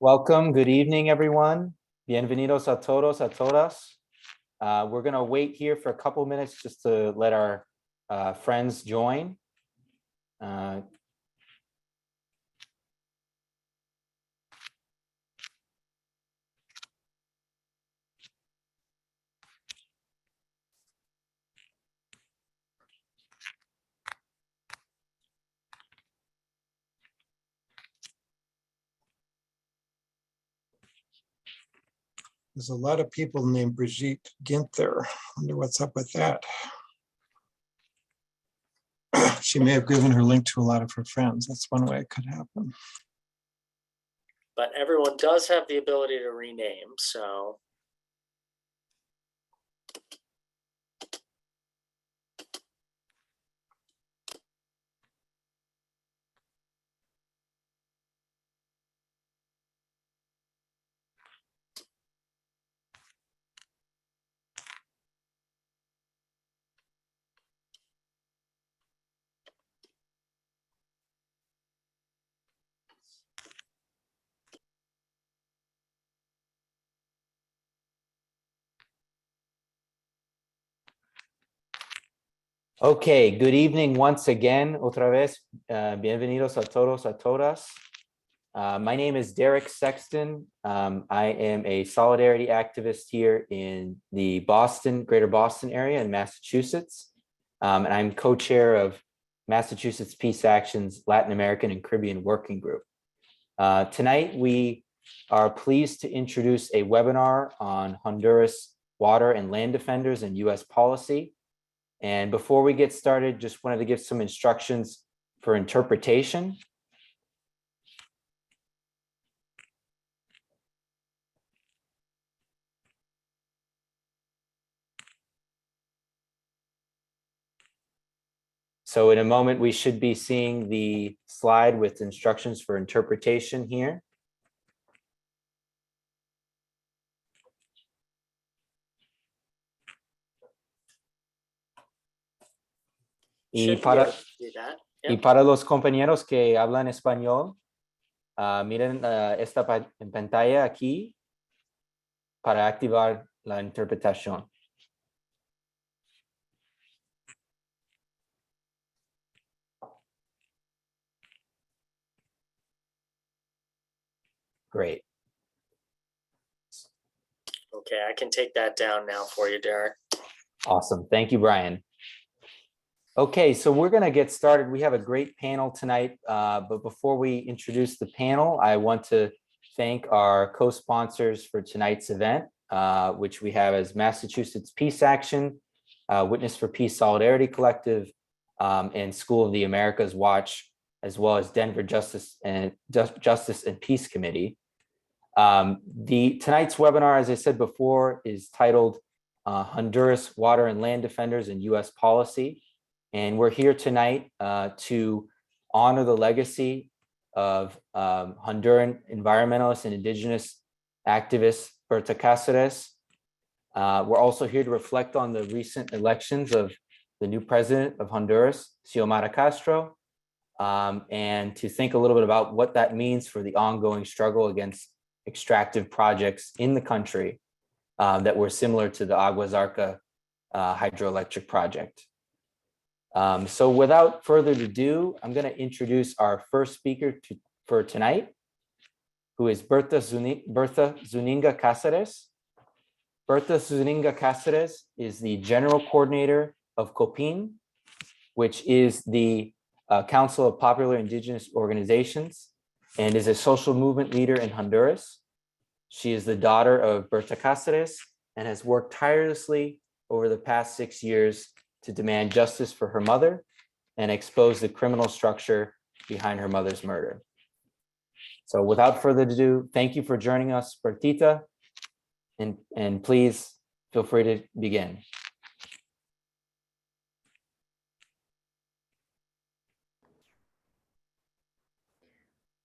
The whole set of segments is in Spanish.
Welcome, good evening, everyone. Bienvenidos a todos, a todas. We're gonna wait here for a couple minutes just to let our friends join. There's a lot of people named Brigitte Ginther. Wonder what's up with that. She may have given her link to a lot of her friends. That's one way it could happen. But everyone does have the ability to rename, so. Okay, good evening once again, otra vez. Bienvenidos a todos, a todas. My name is Derek Sexton. I am a solidarity activist here in the greater Boston area in Massachusetts. And I'm co-chair of Massachusetts Peace Action's Latin American and Caribbean Working Group. Tonight, we are pleased to introduce a webinar on Honduras water and land defenders and US policy. And before we get started, just wanted to give some instructions for interpretation. So in a moment, we should be seeing the slide with instructions for interpretation here. Y para los compañeros que hablan español, miren esta pantalla aquí para activar la interpretación. Great. Okay, I can take that down now for you, Derek. Awesome. Thank you, Brian. Okay, so we're going to get started. We have a great panel tonight, but before we introduce the panel, I want to thank our co-sponsors for tonight's event, which we have as Massachusetts Peace Action, Witness for Peace Solidarity Collective, and School of the Americas Watch, as well as Denver Justice and Peace Committee. Tonight's webinar, as I said before, is titled Honduras Water and Land Defenders and US Policy. And we're here tonight to honor the legacy of Honduran environmentalist and indigenous activist Berta Cáceres. We're also here to reflect on the recent elections of the new president of Honduras, Xiomara Castro, and to think a little bit about what that means for the ongoing struggle against extractive projects in the country that were similar to the Agua Zarca hydroelectric project. So without further ado, I'm going to introduce our first speaker for tonight, who is Berta Zuniga Cáceres. Berta Zuniga Cáceres is the general coordinator of COPIN, which is the Council of Popular Indigenous Organizations, and is a social movement leader in Honduras. She is the daughter of Berta Cáceres and has worked tirelessly over the past 6 years to demand justice for her mother and expose the criminal structure behind her mother's murder. So without further ado, thank you for joining us, Bertita, and please feel free to begin.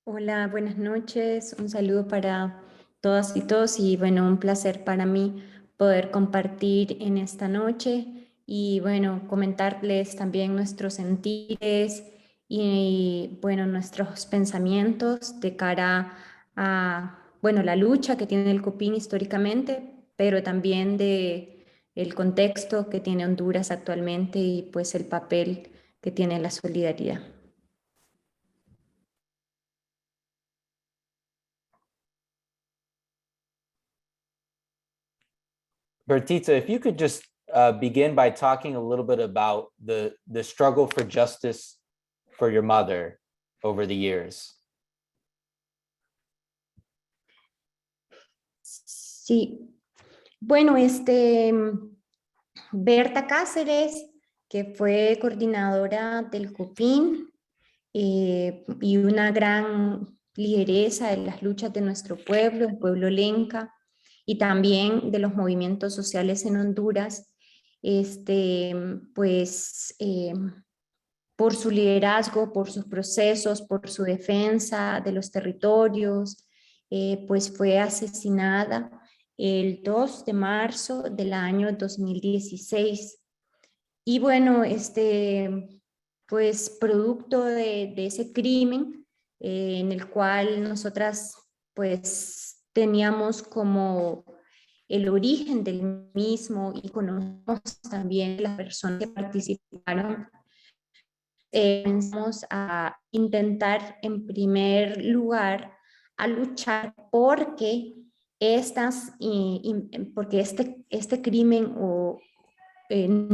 Hola, buenas noches. Un saludo para todas y todos y bueno, un placer para mí poder compartir en esta noche y bueno, comentarles también nuestros sentires y, bueno, nuestros pensamientos de cara a, bueno, la lucha que tiene el COPIN históricamente, pero también de el contexto que tiene Honduras actualmente y pues el papel que tiene la solidaridad. Bertitza, if you could just begin by talking a little bit about the struggle for justice for your mother over the years. Sí, bueno, Berta Cáceres, que fue coordinadora del COPIN y una gran lideresa de las luchas de nuestro pueblo, el pueblo lenca, y también de los movimientos sociales en Honduras, pues por su liderazgo, por sus procesos, por su defensa de los territorios, pues fue asesinada el 2 de marzo del año 2016. Y bueno, pues producto de ese crimen en el cual nosotras pues teníamos como el origen del mismo y conocemos también las personas que participaron, comenzamos a intentar en primer lugar a luchar porque porque este crimen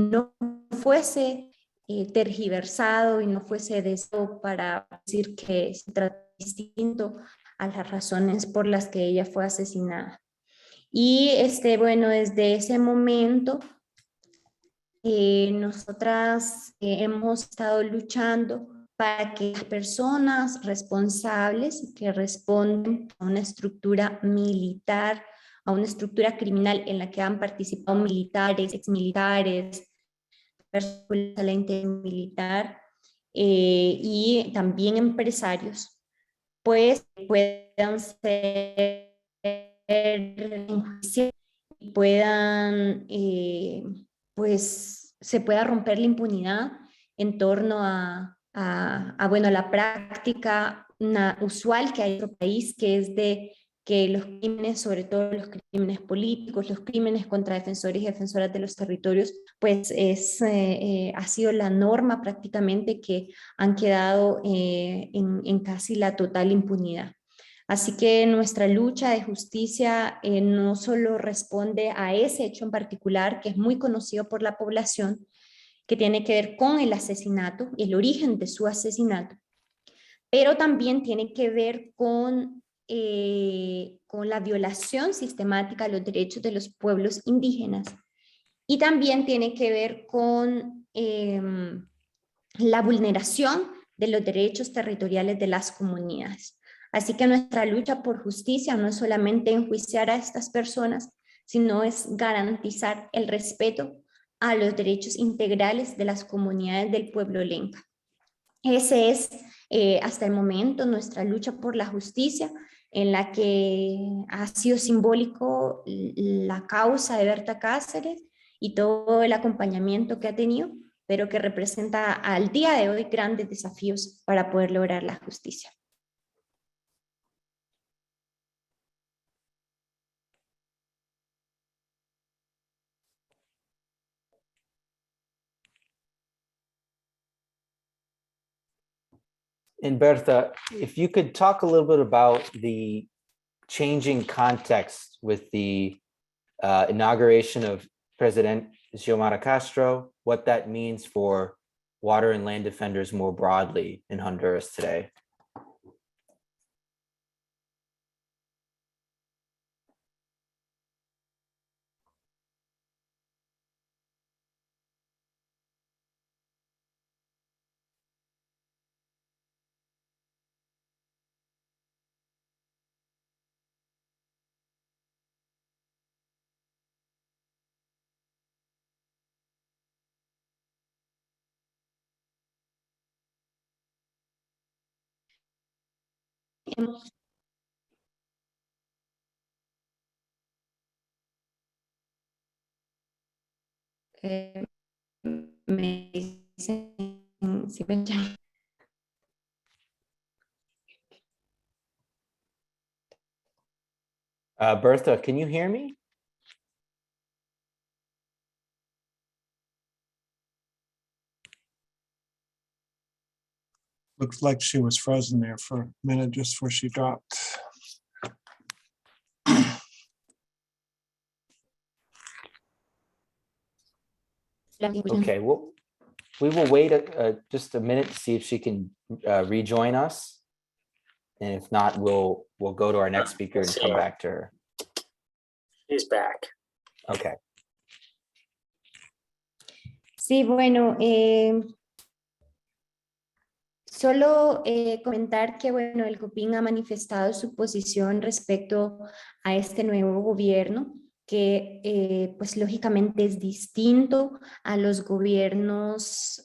no fuese tergiversado y no fuese de eso para decir que se trata distinto a las razones por las que ella fue asesinada. Y bueno, desde ese momento nosotras hemos estado luchando para que las personas responsables que responden a una estructura militar, a una estructura criminal en la que han participado militares, exmilitares, personas de la militar y también empresarios, pues puedan ser enjuiciados y puedan, pues se pueda romper la impunidad en torno bueno, a la práctica usual que hay en nuestro país, que es de que los crímenes, sobre todo los crímenes políticos, los crímenes contra defensores y defensoras de los territorios, pues ha sido la norma prácticamente, que han quedado en casi la total impunidad. Así que nuestra lucha de justicia no solo responde a ese hecho en particular, que es muy conocido por la población, que tiene que ver con el asesinato y el origen de su asesinato, pero también tiene que ver con la violación sistemática de los derechos de los pueblos indígenas, y también tiene que ver con la vulneración de los derechos territoriales de las comunidades. Así que nuestra lucha por justicia no es solamente enjuiciar a estas personas, sino es garantizar el respeto a los derechos integrales de las comunidades del pueblo lenca. Ese es hasta el momento nuestra lucha por la justicia, en la que ha sido simbólico la causa de Berta Cáceres y todo el acompañamiento que ha tenido, pero que representa al día de hoy grandes desafíos para poder lograr la justicia. And Bertha, if you could talk a little bit about the changing context with the inauguration of President Xiomara Castro, what that means for water and land defenders more broadly in Honduras today. Hemos, me dicen si me Bertha, can you hear me? Looks like she was frozen there for a minute just before she dropped. Okay, well, we will wait just a minute to see if she can rejoin us. And if not, we'll go to our next speaker and come back to her. He's back. Okay. Sí, bueno, solo comentar que, bueno, el COPIN ha manifestado su posición respecto a este nuevo gobierno, que pues lógicamente es distinto a los gobiernos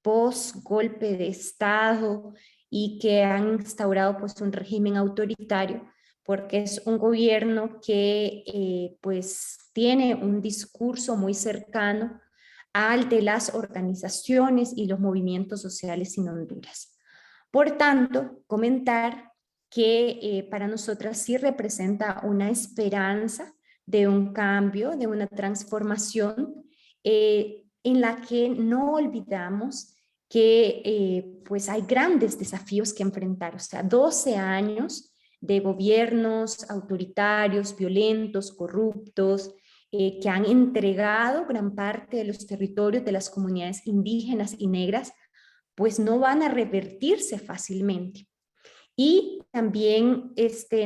post golpe de Estado y que han instaurado pues un régimen autoritario, porque es un gobierno que pues tiene un discurso muy cercano al de las organizaciones y los movimientos sociales en Honduras. Por tanto, comentar que para nosotras sí representa una esperanza de un cambio, de una transformación en la que no olvidamos que pues hay grandes desafíos que enfrentar, o sea, 12 años de gobiernos autoritarios, violentos, corruptos, que han entregado gran parte de los territorios de las comunidades indígenas y negras, pues no van a revertirse fácilmente. Y también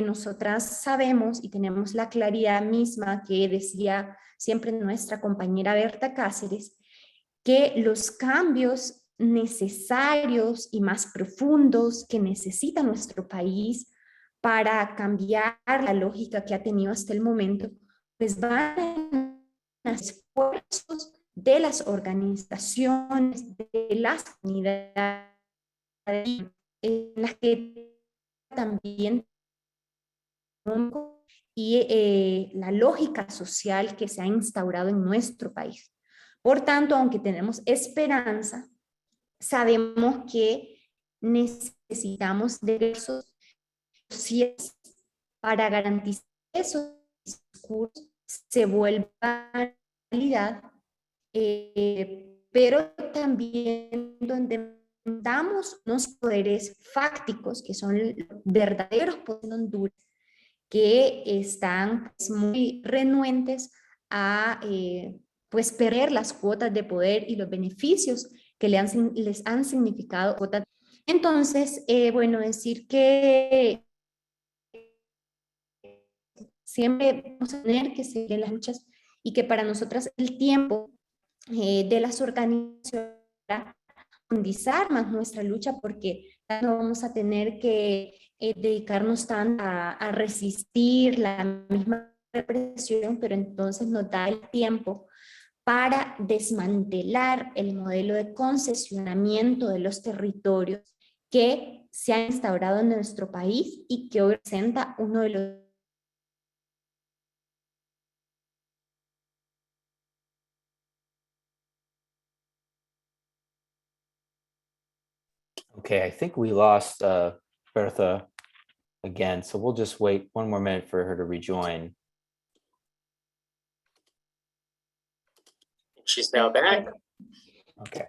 nosotras sabemos y tenemos la claridad misma que decía siempre nuestra compañera Berta Cáceres, que los cambios necesarios y más profundos que necesita nuestro país para cambiar la lógica que ha tenido hasta el momento, pues van a esfuerzos de las organizaciones, de las comunidades, en las que también y la lógica social que se ha instaurado en nuestro país. Por tanto, aunque tenemos esperanza, sabemos que necesitamos de esos sociales para garantizar que esos discursos se vuelvan realidad, pero también donde damos unos poderes fácticos que son verdaderos poderes en Honduras, que están pues, muy renuentes a pues perder las cuotas de poder y los beneficios que les han significado cuotas. Entonces, bueno, decir que siempre vamos a tener que seguir en las luchas y que para nosotras el tiempo de las organizaciones profundizar más nuestra lucha porque no vamos a tener que dedicarnos tanto a resistir la misma represión, pero entonces nos da el tiempo para desmantelar el modelo de concesionamiento de los territorios que se ha instaurado en nuestro país y que hoy representa uno de los Okay, I think we lost Bertha again, so we'll just wait one more minute for her to rejoin. She's now back. Okay.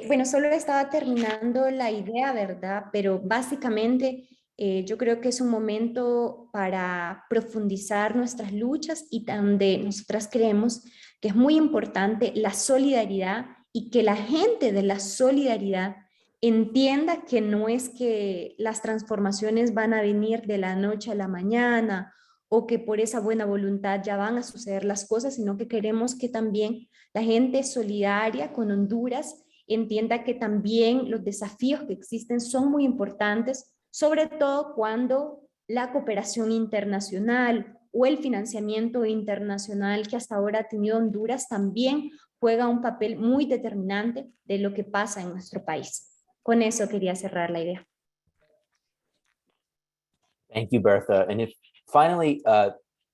Bueno, solo estaba terminando la idea, ¿verdad? Pero básicamente yo creo que es un momento para profundizar nuestras luchas y donde nosotras creemos que es muy importante la solidaridad y que la gente de la solidaridad entienda que no es que las transformaciones van a venir de la noche a la mañana o que por esa buena voluntad ya van a suceder las cosas, sino que queremos que también la gente solidaria con Honduras entienda que también los desafíos que existen son muy importantes, sobre todo cuando la cooperación internacional o el financiamiento internacional que hasta ahora ha tenido Honduras también juega un papel muy determinante de lo que pasa en nuestro país. Con eso quería cerrar la idea. Thank you, Bertha. And if finally,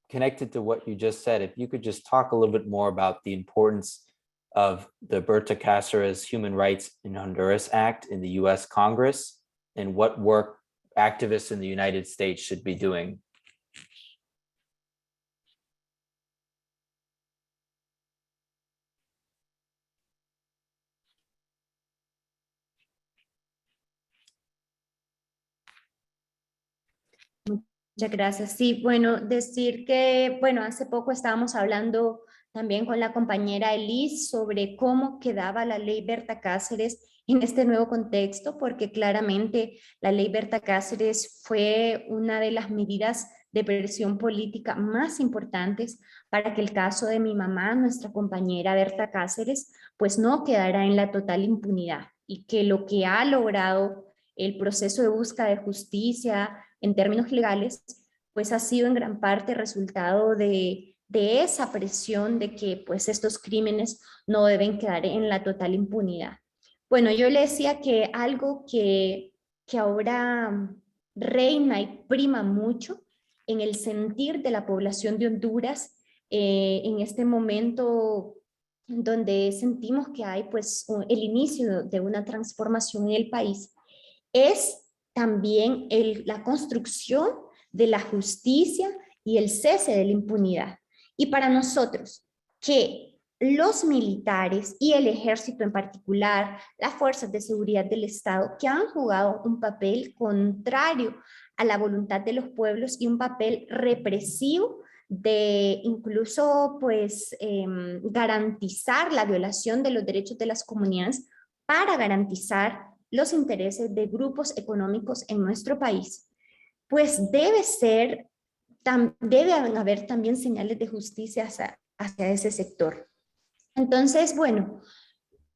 connected to what you just said, if you could just talk a little bit more about the importance of the Berta Cáceres Human Rights in Honduras Act in the US Congress and what work activists in the United States should be doing Muchas gracias. Sí, bueno, decir que, bueno, hace poco estábamos hablando también con la compañera Elise sobre cómo quedaba la ley Berta Cáceres en este nuevo contexto, porque claramente la ley Berta Cáceres fue una de las medidas de presión política más importantes para que el caso de mi mamá, nuestra compañera Berta Cáceres, pues no quedara en la total impunidad y que lo que ha logrado el proceso de búsqueda de justicia en términos legales, pues ha sido en gran parte resultado de esa presión de que pues estos crímenes no deben quedar en la total impunidad. Bueno, yo le decía que algo que ahora reina y prima mucho en el sentir de la población de Honduras en este momento donde sentimos que hay pues el inicio de una transformación en el país, es también la construcción de la justicia y el cese de la impunidad. Y para nosotros, que los militares y el ejército en particular, las fuerzas de seguridad del Estado, que han jugado un papel contrario a la voluntad de los pueblos y un papel represivo de incluso pues garantizar la violación de los derechos de las comunidades para garantizar los intereses de grupos económicos en nuestro país, pues debe haber también señales de justicia hacia ese sector. Entonces, bueno,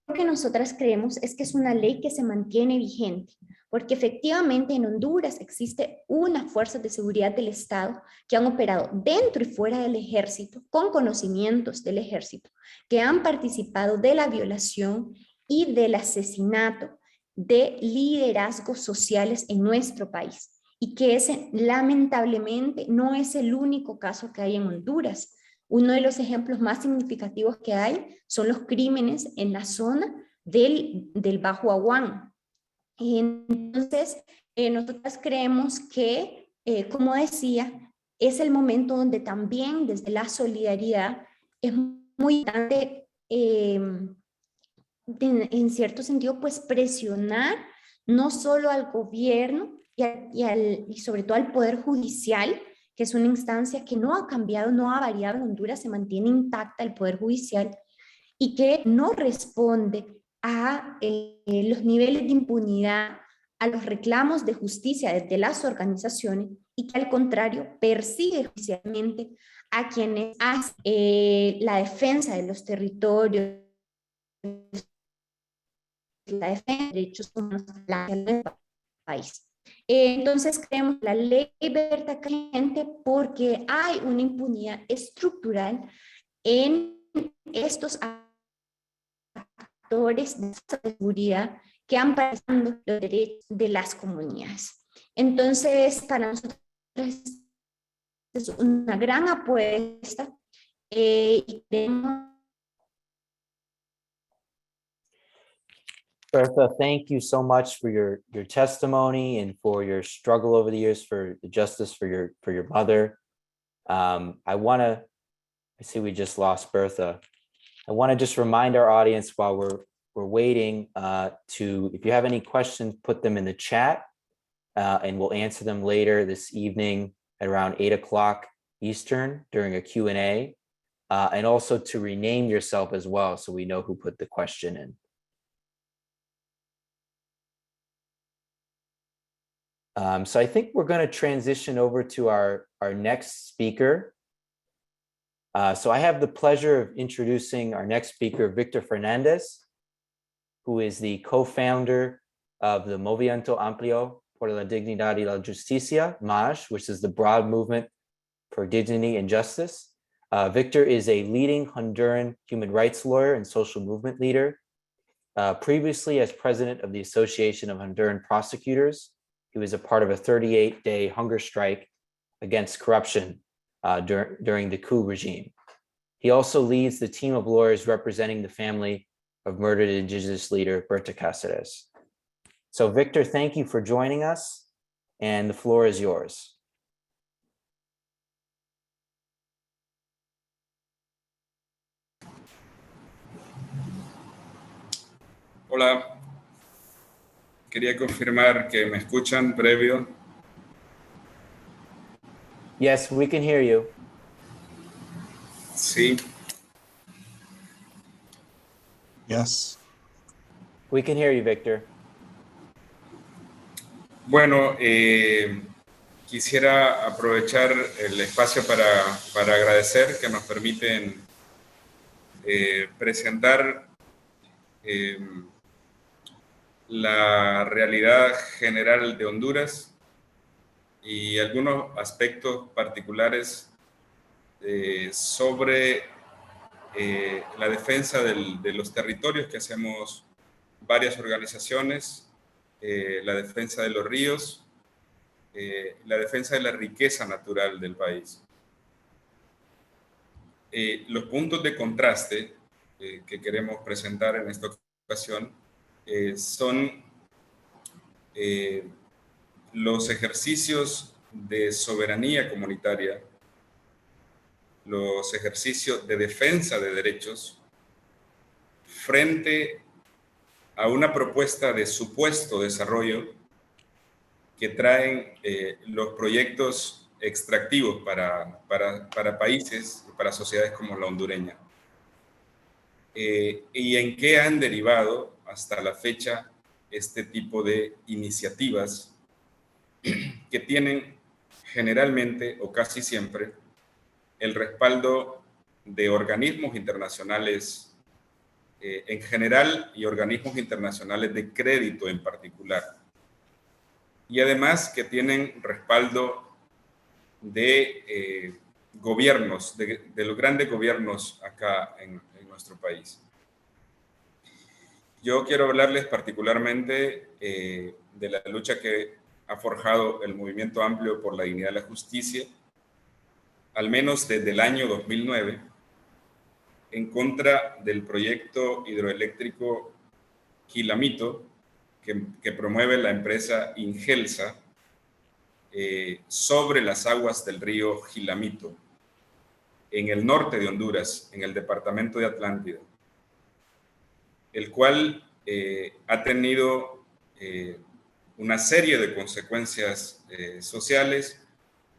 lo que nosotras creemos es que es una ley que se mantiene vigente, porque efectivamente en Honduras existe una fuerza de seguridad del Estado que han operado dentro y fuera del ejército, con conocimientos del ejército, que han participado de la violación y del asesinato de liderazgos sociales en nuestro país y que ese lamentablemente no es el único caso que hay en Honduras. Uno de los ejemplos más significativos que hay son los crímenes en la zona del Bajo Aguán. Entonces, nosotras creemos que, como decía, es el momento donde también desde la solidaridad es muy importante, en cierto sentido, pues presionar no solo al gobierno y sobre todo al Poder Judicial, que es una instancia que no ha cambiado, no ha variado en Honduras, se mantiene intacta el Poder Judicial y que no responde a los niveles de impunidad, a los reclamos de justicia desde las organizaciones y que al contrario persigue judicialmente a quienes hacen la defensa de los territorios, la defensa de derechos humanos en el país. Entonces creemos la ley Berta Cáceres porque hay una impunidad estructural en estos actores de seguridad que han pasado los derechos de las comunidades. Entonces, para nosotros es una gran apuesta y queremos. Bertha, thank you so much for your testimony and for your struggle over the years for the justice for your mother. I see we just lost Bertha. I want to just remind our audience while we're waiting if you have any questions, put them in the chat and we'll answer them later this evening at around 8 o'clock Eastern during a Q&A, and also to rename yourself as well so we know who put the question in. So I think we're going to transition over to our next speaker. So I have the pleasure of introducing our next speaker, Victor Fernandez, who is the co-founder of the Movimiento Amplio por la Dignidad y la Justicia, MAJ, which is the broad movement for dignity and justice. Victor is a leading Honduran human rights lawyer and social movement leader. Previously, as president of the Association of Honduran Prosecutors, he was a part of a 38-day hunger strike against corruption during the coup regime. He also leads the team of lawyers representing the family of murdered indigenous leader Berta Cáceres. So Victor, thank you for joining us, and the floor is yours. Hola, quería confirmar que me escuchan previo. Yes, we can hear you. Sí, Yes. We can hear you, Victor. bueno, quisiera aprovechar el espacio para agradecer que nos permiten presentar la realidad general de Honduras y algunos aspectos particulares sobre la defensa de los territorios que hacemos varias organizaciones, la defensa de los ríos, la defensa de la riqueza natural del país. Los puntos de contraste que queremos presentar en esta ocasión son los ejercicios de soberanía comunitaria, los ejercicios de defensa de derechos frente a una propuesta de supuesto desarrollo que traen los proyectos extractivos para países y para sociedades como la hondureña. Y en qué han derivado hasta la fecha este tipo de iniciativas que tienen generalmente o casi siempre el respaldo de organismos internacionales en general y organismos internacionales de crédito en particular. Y además que tienen respaldo de gobiernos, de los grandes gobiernos acá en nuestro país. Yo quiero hablarles particularmente de la lucha que ha forjado el Movimiento Amplio por la Dignidad y la Justicia, al menos desde el año 2009, en contra del proyecto hidroeléctrico Gilamito, que promueve la empresa Ingelsa sobre las aguas del río Gilamito, en el norte de Honduras, en el departamento de Atlántida, el cual ha tenido una serie de consecuencias sociales,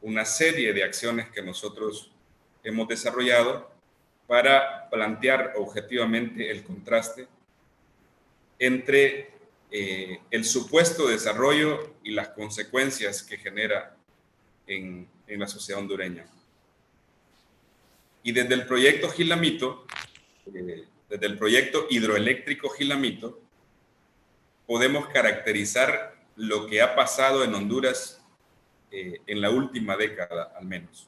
una serie de acciones que nosotros hemos desarrollado para plantear objetivamente el contraste entre el supuesto desarrollo y las consecuencias que genera en la sociedad hondureña. Y desde el proyecto Gilamito, desde el proyecto hidroeléctrico Gilamito, podemos caracterizar lo que ha pasado en Honduras en la última década, al menos.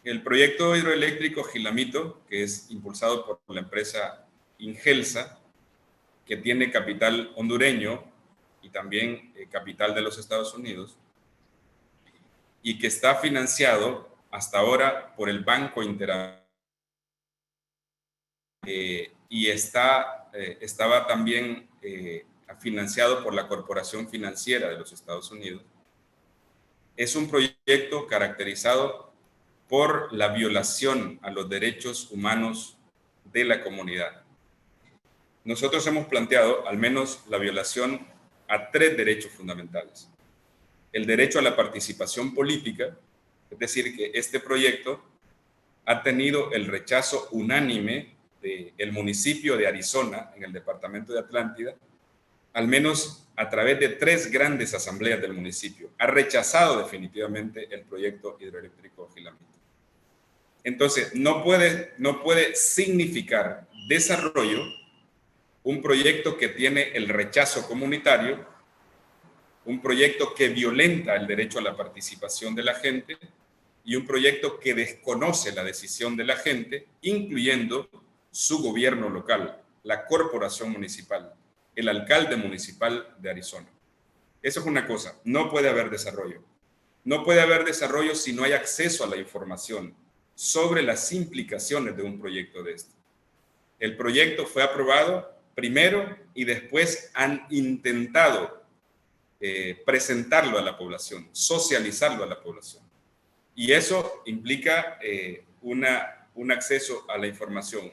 El proyecto hidroeléctrico Gilamito, que es impulsado por la empresa Ingelsa, que tiene capital hondureño y también capital de los Estados Unidos, y que está financiado hasta ahora por el Banco Interamericano, y estaba también financiado por la Corporación Financiera de los Estados Unidos. Es un proyecto caracterizado por la violación a los derechos humanos de la comunidad. Nosotros hemos planteado al menos la violación a 3 derechos fundamentales. El derecho a la participación política, es decir, que este proyecto ha tenido el rechazo unánime del municipio de Arizona, en el departamento de Atlántida, al menos a través de 3 grandes asambleas del municipio. Ha rechazado definitivamente el proyecto hidroeléctrico Gilamito. Entonces, no puede significar desarrollo un proyecto que tiene el rechazo comunitario, un proyecto que violenta el derecho a la participación de la gente y un proyecto que desconoce la decisión de la gente, incluyendo su gobierno local, la corporación municipal, el alcalde municipal de Arizona. Eso es una cosa, no puede haber desarrollo. No puede haber desarrollo si no hay acceso a la información sobre las implicaciones de un proyecto de este. El proyecto fue aprobado primero y después han intentado presentarlo a la población, socializarlo a la población. Y eso implica un acceso a la información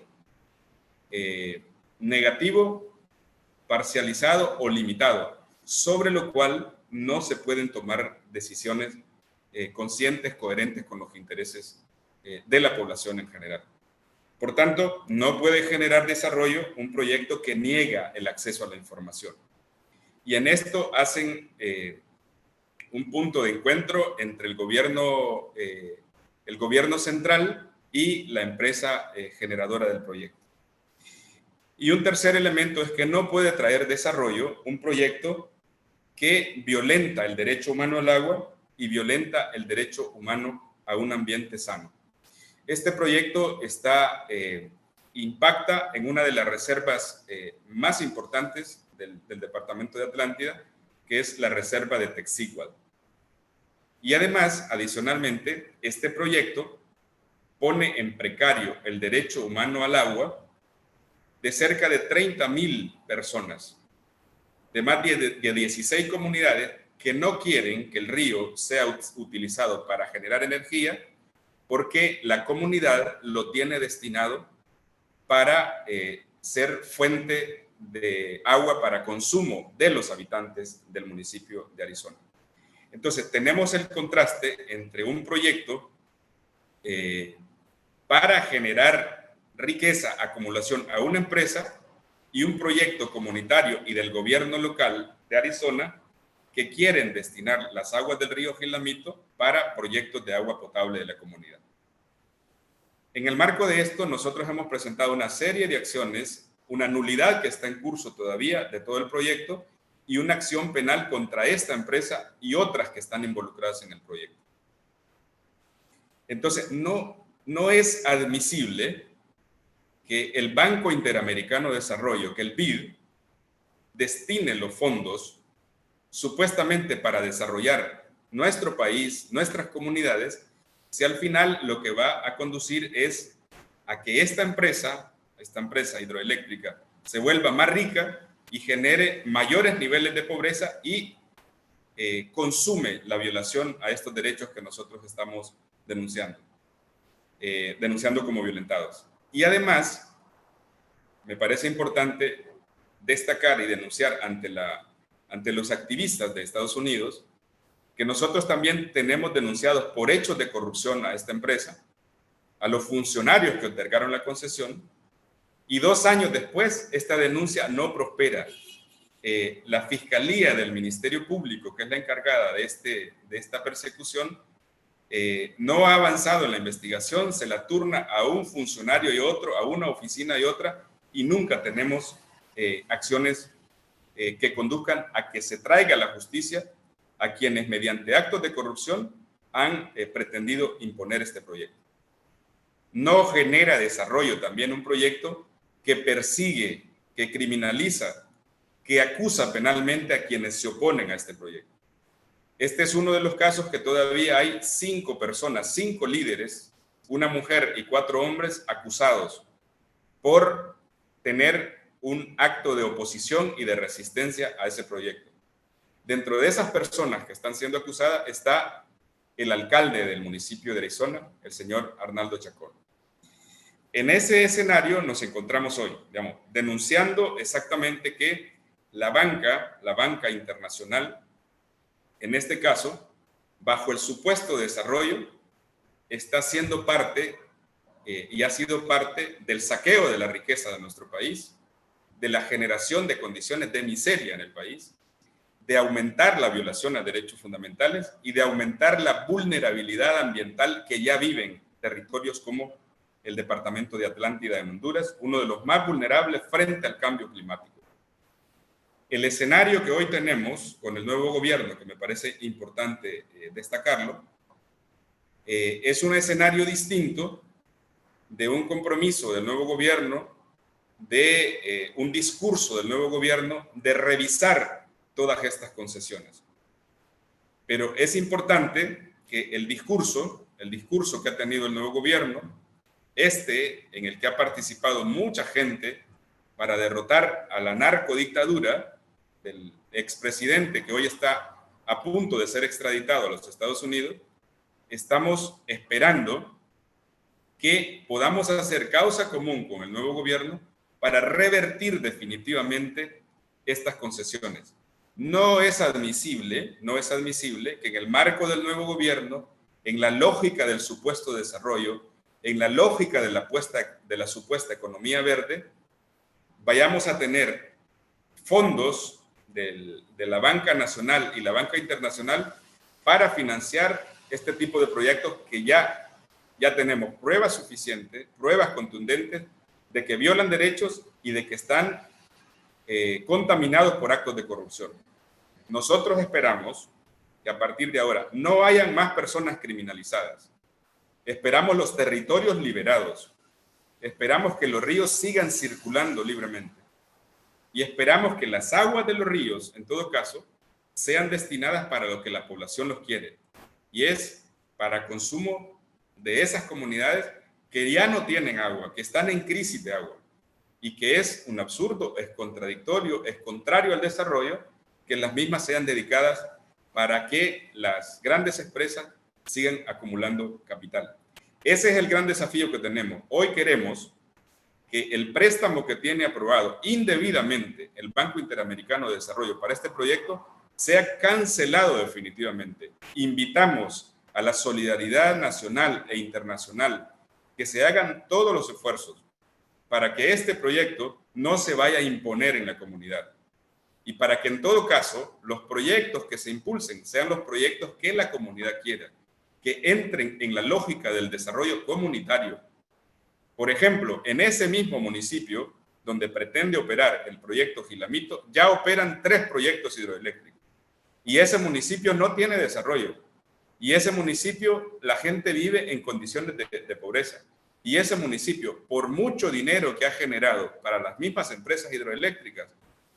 negativo, parcializado o limitado, sobre lo cual no se pueden tomar decisiones conscientes, coherentes con los intereses de la población en general. Por tanto, no puede generar desarrollo un proyecto que niega el acceso a la información. Y en esto hacen un punto de encuentro entre el gobierno central y la empresa generadora del proyecto. Y un tercer elemento es que no puede traer desarrollo un proyecto que violenta el derecho humano al agua y violenta el derecho humano a un ambiente sano. Este proyecto impacta en una de las reservas más importantes del departamento de Atlántida, que es la reserva de Texigual. Y además, adicionalmente, este proyecto pone en precario el derecho humano al agua de cerca de 30,000 personas, de más de 16 comunidades que no quieren que el río sea utilizado para generar energía, porque la comunidad lo tiene destinado para ser fuente de agua para consumo de los habitantes del municipio de Arizona. Entonces, tenemos el contraste entre un proyecto para generar riqueza, acumulación a una empresa, y un proyecto comunitario y del gobierno local de Arizona que quieren destinar las aguas del río Gilamito para proyectos de agua potable de la comunidad. En el marco de esto, nosotros hemos presentado una serie de acciones, una nulidad que está en curso todavía de todo el proyecto y una acción penal contra esta empresa y otras que están involucradas en el proyecto. Entonces, no es admisible que el Banco Interamericano de Desarrollo, que el BID, destine los fondos supuestamente para desarrollar nuestro país, nuestras comunidades, si al final lo que va a conducir es a que esta empresa hidroeléctrica se vuelva más rica y genere mayores niveles de pobreza y consume la violación a estos derechos que nosotros estamos denunciando como violentados. Y además, me parece importante destacar y denunciar ante los activistas de Estados Unidos que nosotros también tenemos denunciados por hechos de corrupción a esta empresa, a los funcionarios que otorgaron la concesión, y 2 años después esta denuncia no prospera. La Fiscalía del Ministerio Público, que es la encargada de esta persecución, no ha avanzado en la investigación, se la turna a un funcionario y otro, a una oficina y otra, y nunca tenemos acciones que conduzcan a que se traiga a la justicia a quienes mediante actos de corrupción han pretendido imponer este proyecto. No genera desarrollo también un proyecto que persigue, que criminaliza, que acusa penalmente a quienes se oponen a este proyecto. Este es uno de los casos que todavía hay 5 personas, 5 líderes, una mujer y 4 hombres acusados por tener un acto de oposición y de resistencia a ese proyecto. Dentro de esas personas que están siendo acusadas está el alcalde del municipio de Arizona, el señor Arnaldo Chacón. En ese escenario nos encontramos hoy, denunciando exactamente que la banca internacional, en este caso, bajo el supuesto desarrollo, está siendo parte y ha sido parte del saqueo de la riqueza de nuestro país, de la generación de condiciones de miseria en el país, de aumentar la violación a derechos fundamentales y de aumentar la vulnerabilidad ambiental que ya viven territorios como el departamento de Atlántida en Honduras, uno de los más vulnerables frente al cambio climático. El escenario que hoy tenemos con el nuevo gobierno, que me parece importante destacarlo, es un escenario distinto de un compromiso del nuevo gobierno, de un discurso del nuevo gobierno de revisar todas estas concesiones. Pero es importante que el discurso que ha tenido el nuevo gobierno, en el que ha participado mucha gente para derrotar a la narcodictadura del expresidente que hoy está a punto de ser extraditado a los Estados Unidos, estamos esperando que podamos hacer causa común con el nuevo gobierno para revertir definitivamente estas concesiones no es admisible que en el marco del nuevo gobierno, en la lógica del supuesto desarrollo, en la lógica de la supuesta economía verde, vayamos a tener fondos de la banca nacional y la banca internacional para financiar este tipo de proyectos que ya tenemos pruebas suficientes, pruebas contundentes de que violan derechos y de que están contaminados por actos de corrupción. Nosotros esperamos que a partir de ahora no hayan más personas criminalizadas. Esperamos los territorios liberados. Esperamos que los ríos sigan circulando libremente. Y esperamos que las aguas de los ríos, en todo caso, sean destinadas para lo que la población los quiere. Y es para consumo de esas comunidades que ya no tienen agua, que están en crisis de agua. Y que es un absurdo, es contradictorio, es contrario al desarrollo, que las mismas sean dedicadas para que las grandes empresas sigan acumulando capital. Ese es el gran desafío que tenemos. Hoy queremos que el préstamo que tiene aprobado indebidamente el Banco Interamericano de Desarrollo para este proyecto sea cancelado definitivamente. Invitamos a la solidaridad nacional e internacional que se hagan todos los esfuerzos para que este proyecto no se vaya a imponer en la comunidad y para que en todo caso los proyectos que se impulsen sean los proyectos que la comunidad quiera, que entren en la lógica del desarrollo comunitario. Por ejemplo, en ese mismo municipio donde pretende operar el proyecto Gilamito, ya operan 3 proyectos hidroeléctricos. Y ese municipio no tiene desarrollo. Y ese municipio, la gente vive en condiciones de pobreza. Y ese municipio, por mucho dinero que ha generado para las mismas empresas hidroeléctricas,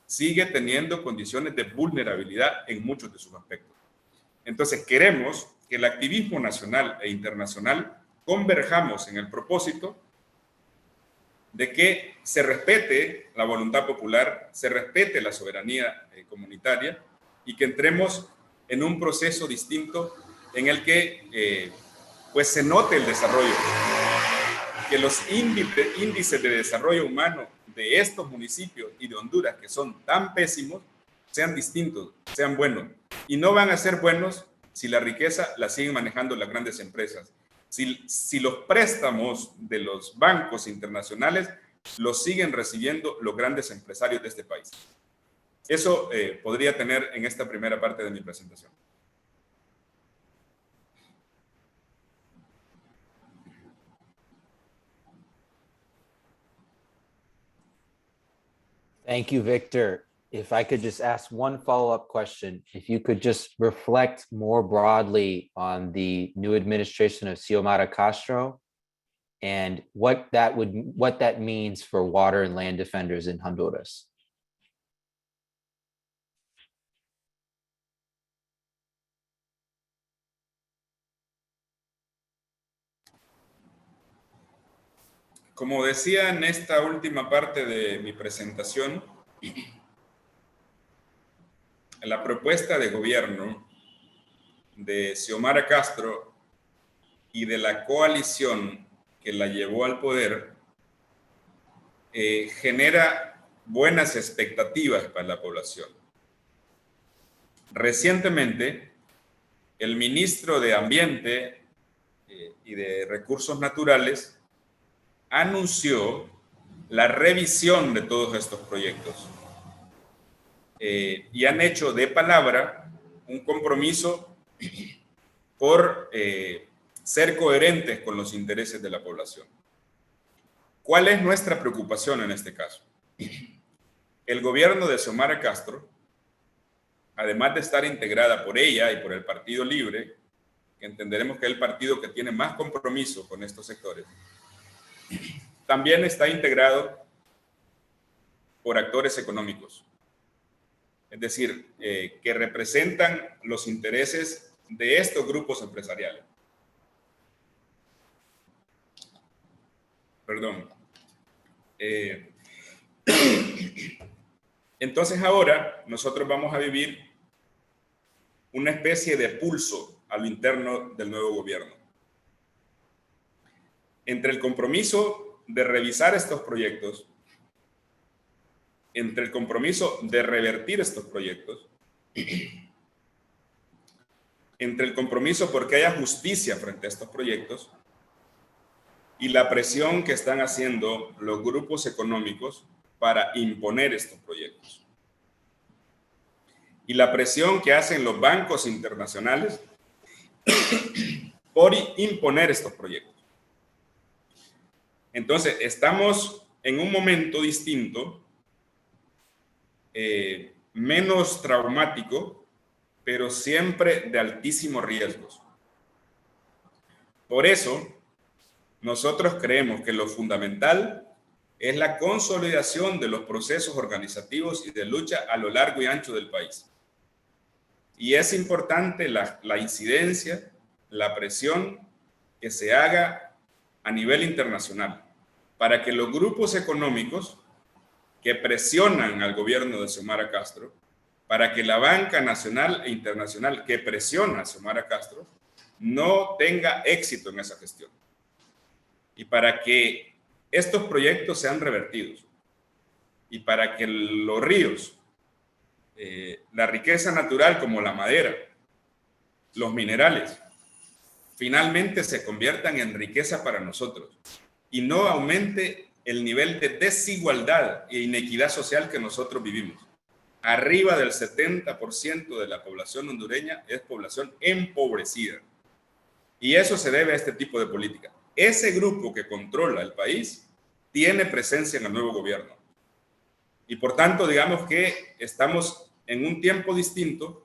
sigue teniendo condiciones de vulnerabilidad en muchos de sus aspectos. Entonces, queremos que el activismo nacional e internacional converjamos en el propósito de que se respete la voluntad popular, se respete la soberanía comunitaria y que entremos en un proceso distinto en el que pues se note el desarrollo, que los índices de desarrollo humano de estos municipios y de Honduras, que son tan pésimos, sean distintos, sean buenos. Y no van a ser buenos si la riqueza la siguen manejando las grandes empresas. Si los préstamos de los bancos internacionales los siguen recibiendo los grandes empresarios de este país. Eso podría tener en esta primera parte de mi presentación. Thank you, Victor. If I could just ask one follow-up question, if you could just reflect more broadly on the new administration of Xiomara Castro and what that means for water and land defenders in Honduras. Como decía en esta última parte de mi presentación, la propuesta de gobierno de Xiomara Castro y de la coalición que la llevó al poder genera buenas expectativas para la población. Recientemente, el ministro de Ambiente y de Recursos Naturales anunció la revisión de todos estos proyectos y han hecho de palabra un compromiso por ser coherentes con los intereses de la población. ¿Cuál es nuestra preocupación en este caso? El gobierno de Xiomara Castro, además de estar integrada por ella y por el Partido Libre, que entenderemos que es el partido que tiene más compromiso con estos sectores, también está integrado por actores económicos, es decir, que representan los intereses de estos grupos empresariales. Perdón. Entonces ahora nosotros vamos a vivir una especie de pulso a lo interno del nuevo gobierno. Entre el compromiso de revisar estos proyectos, entre el compromiso de revertir estos proyectos entre el compromiso porque haya justicia frente a estos proyectos y la presión que están haciendo los grupos económicos para imponer estos proyectos. Y la presión que hacen los bancos internacionales por imponer estos proyectos. Entonces, estamos en un momento distinto, menos traumático, pero siempre de altísimos riesgos. Por eso, nosotros creemos que lo fundamental es la consolidación de los procesos organizativos y de lucha a lo largo y ancho del país. Y es importante la incidencia, la presión que se haga a nivel internacional para que los grupos económicos que presionan al gobierno de Xiomara Castro, para que la banca nacional e internacional que presiona a Xiomara Castro no tenga éxito en esa gestión. Y para que estos proyectos sean revertidos y para que los ríos, la riqueza natural como la madera, los minerales, finalmente se conviertan en riqueza para nosotros y no aumente el nivel de desigualdad e inequidad social que nosotros vivimos. Arriba del 70% de la población hondureña es población empobrecida. Y eso se debe a este tipo de política. Ese grupo que controla el país tiene presencia en el nuevo gobierno. Y por tanto, digamos que estamos en un tiempo distinto,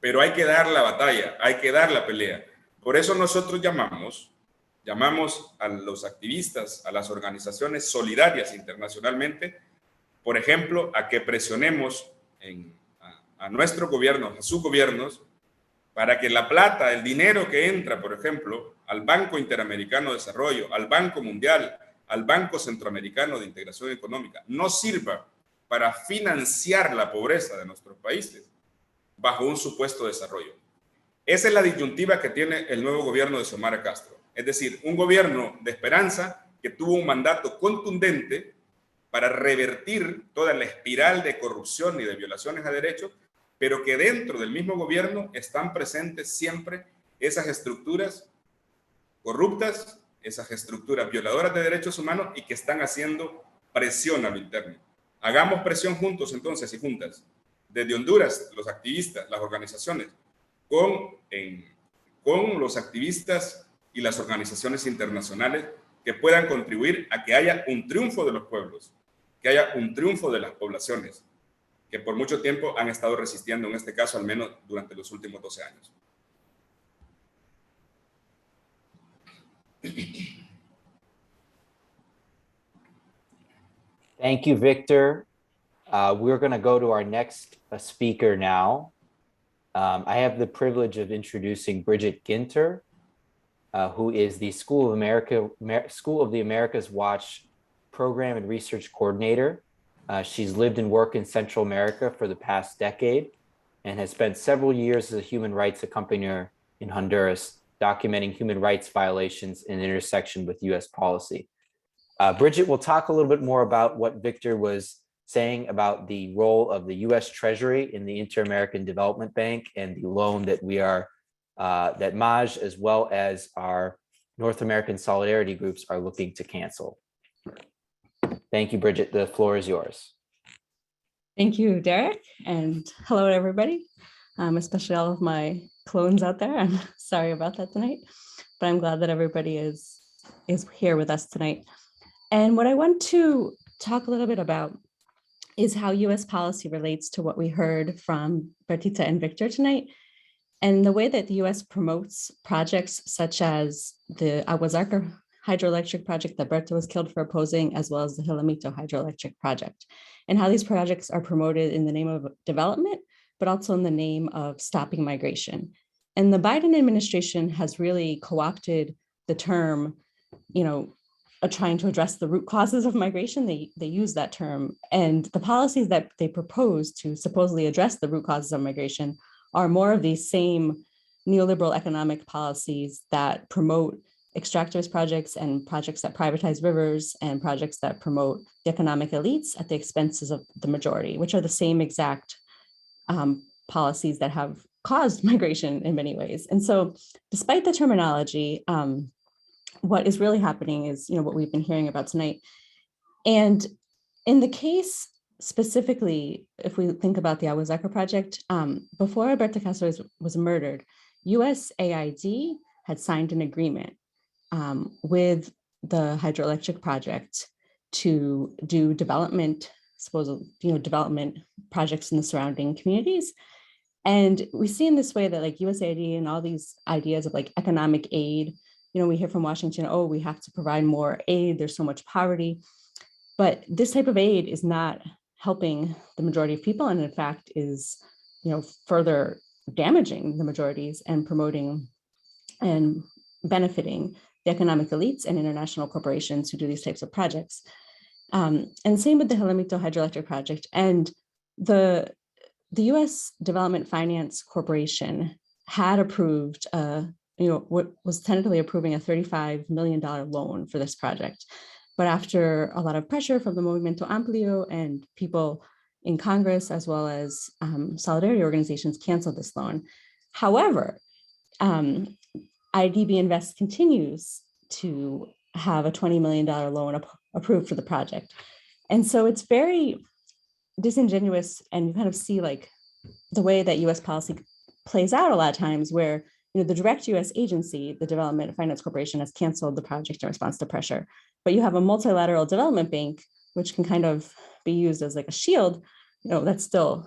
pero hay que dar la batalla, hay que dar la pelea. Por eso nosotros llamamos a los activistas, a las organizaciones solidarias internacionalmente, por ejemplo, a que presionemos a nuestro gobierno, a sus gobiernos, para que la plata, el dinero que entra, por ejemplo, al Banco Interamericano de Desarrollo, al Banco Mundial, al Banco Centroamericano de Integración Económica, no sirva para financiar la pobreza de nuestros países bajo un supuesto desarrollo. Esa es la disyuntiva que tiene el nuevo gobierno de Xiomara Castro. Es decir, un gobierno de esperanza que tuvo un mandato contundente para revertir toda la espiral de corrupción y de violaciones a derechos, pero que dentro del mismo gobierno están presentes siempre esas estructuras corruptas, esas estructuras violadoras de derechos humanos y que están haciendo presión a lo interno. Hagamos presión juntos entonces y juntas, desde Honduras, los activistas, las organizaciones, con los activistas y las organizaciones internacionales que puedan contribuir a que haya un triunfo de los pueblos, que haya un triunfo de las poblaciones, que por mucho tiempo han estado resistiendo, en este caso al menos durante los últimos 12 años. Thank you, Victor. We're going to go to our next speaker now. I have the privilege of introducing Bridget Ginter, who is the School of the Americas Watch Program and Research Coordinator. She's lived and worked in Central America for the past decade and has spent several years as a human rights accompanier in Honduras, documenting human rights violations in intersection with US policy. Bridget will talk a little bit more about what Victor was saying about the role of the US Treasury in the Inter-American Development Bank and the loan that that MAJ, as well as our North American Solidarity groups, are looking to cancel. Thank you, Bridget. The floor is yours. Thank you, Derek, and hello, everybody, especially all of my clones out there. I'm sorry about that tonight, but I'm glad that everybody is here with us tonight. And what I want to talk a little bit about is how US policy relates to what we heard from Bertita and Victor tonight, and the way that the US promotes projects such as the Aguas Arca hydroelectric project that Berta was killed for opposing, as well as the Jilamito hydroelectric project, and how these projects are promoted in the name of development, but also in the name of stopping migration. And the Biden administration has really co-opted the term, trying to address the root causes of migration. They use that term, and the policies that they propose to supposedly address the root causes of migration are more of these same neoliberal economic policies that promote extractivist projects and projects that privatize rivers and projects that promote the economic elites at the expenses of the majority, which are the same exact policies that have caused migration in many ways. And so despite the terminology, what is really happening is, what we've been hearing about tonight. And in the case specifically, if we think about the Agua Zaca project, before Alberto Cáceres was murdered, USAID had signed an agreement with the hydroelectric project to do development, development projects in the surrounding communities. And we see in this way that like USAID and all these ideas of like economic aid, we hear from Washington, oh, we have to provide more aid, there's so much poverty. But this type of aid is not helping the majority of people, and in fact is, further damaging the majorities and promoting and benefiting the economic elites and international corporations who do these types of projects. And same with the Jilemito hydroelectric project. And the U.S. Development Finance Corporation had approved, what was tentatively approving a $35 million loan for this project. But after a lot of pressure from the Movimiento Amplio and people in Congress, as well as solidarity organizations, canceled this loan. However, IDB Invest continues to have a $20 million loan approved for the project. And so it's very disingenuous, and you kind of see like the way that US policy plays out a lot of times where the direct US agency, the Development Finance Corporation, has canceled the project in response to pressure. But you have a multilateral development bank, which can kind of be used as like a shield, that's still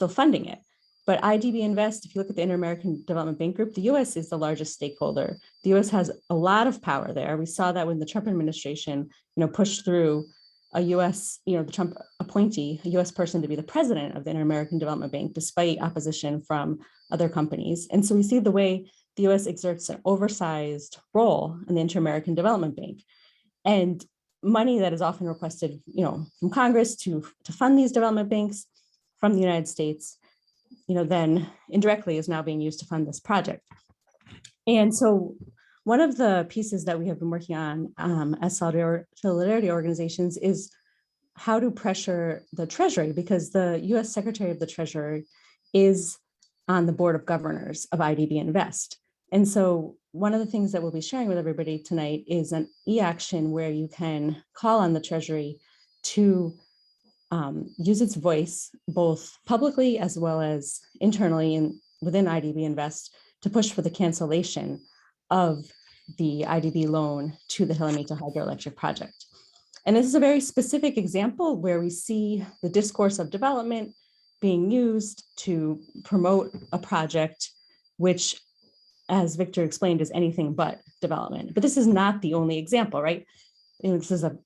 funding it. But IDB Invest, if you look at the Inter-American Development Bank Group, the US is the largest stakeholder. The US has a lot of power there. We saw that when the Trump administration, pushed through a US, the Trump appointee, a US person to be the president of the Inter-American Development Bank, despite opposition from other companies. And so we see the way the US exerts an oversized role in the Inter-American Development Bank. And money that is often requested, from Congress to fund these development banks from the United States, then indirectly is now being used to fund this project. And so one of the pieces that we have been working on as solidarity organizations is how to pressure the Treasury, because the US Secretary of the Treasury is on the board of governors of IDB Invest. And so one of the things that we'll be sharing with everybody tonight is an e-action where you can call on the Treasury to use its voice, both publicly as well as internally and within IDB Invest, to push for the cancellation of the IDB loan to the Jilemito hydroelectric project. And this is a very specific example where we see the discourse of development being used to promote a project, which, as Victor explained, is anything but development. But this is not the only example, right? This is an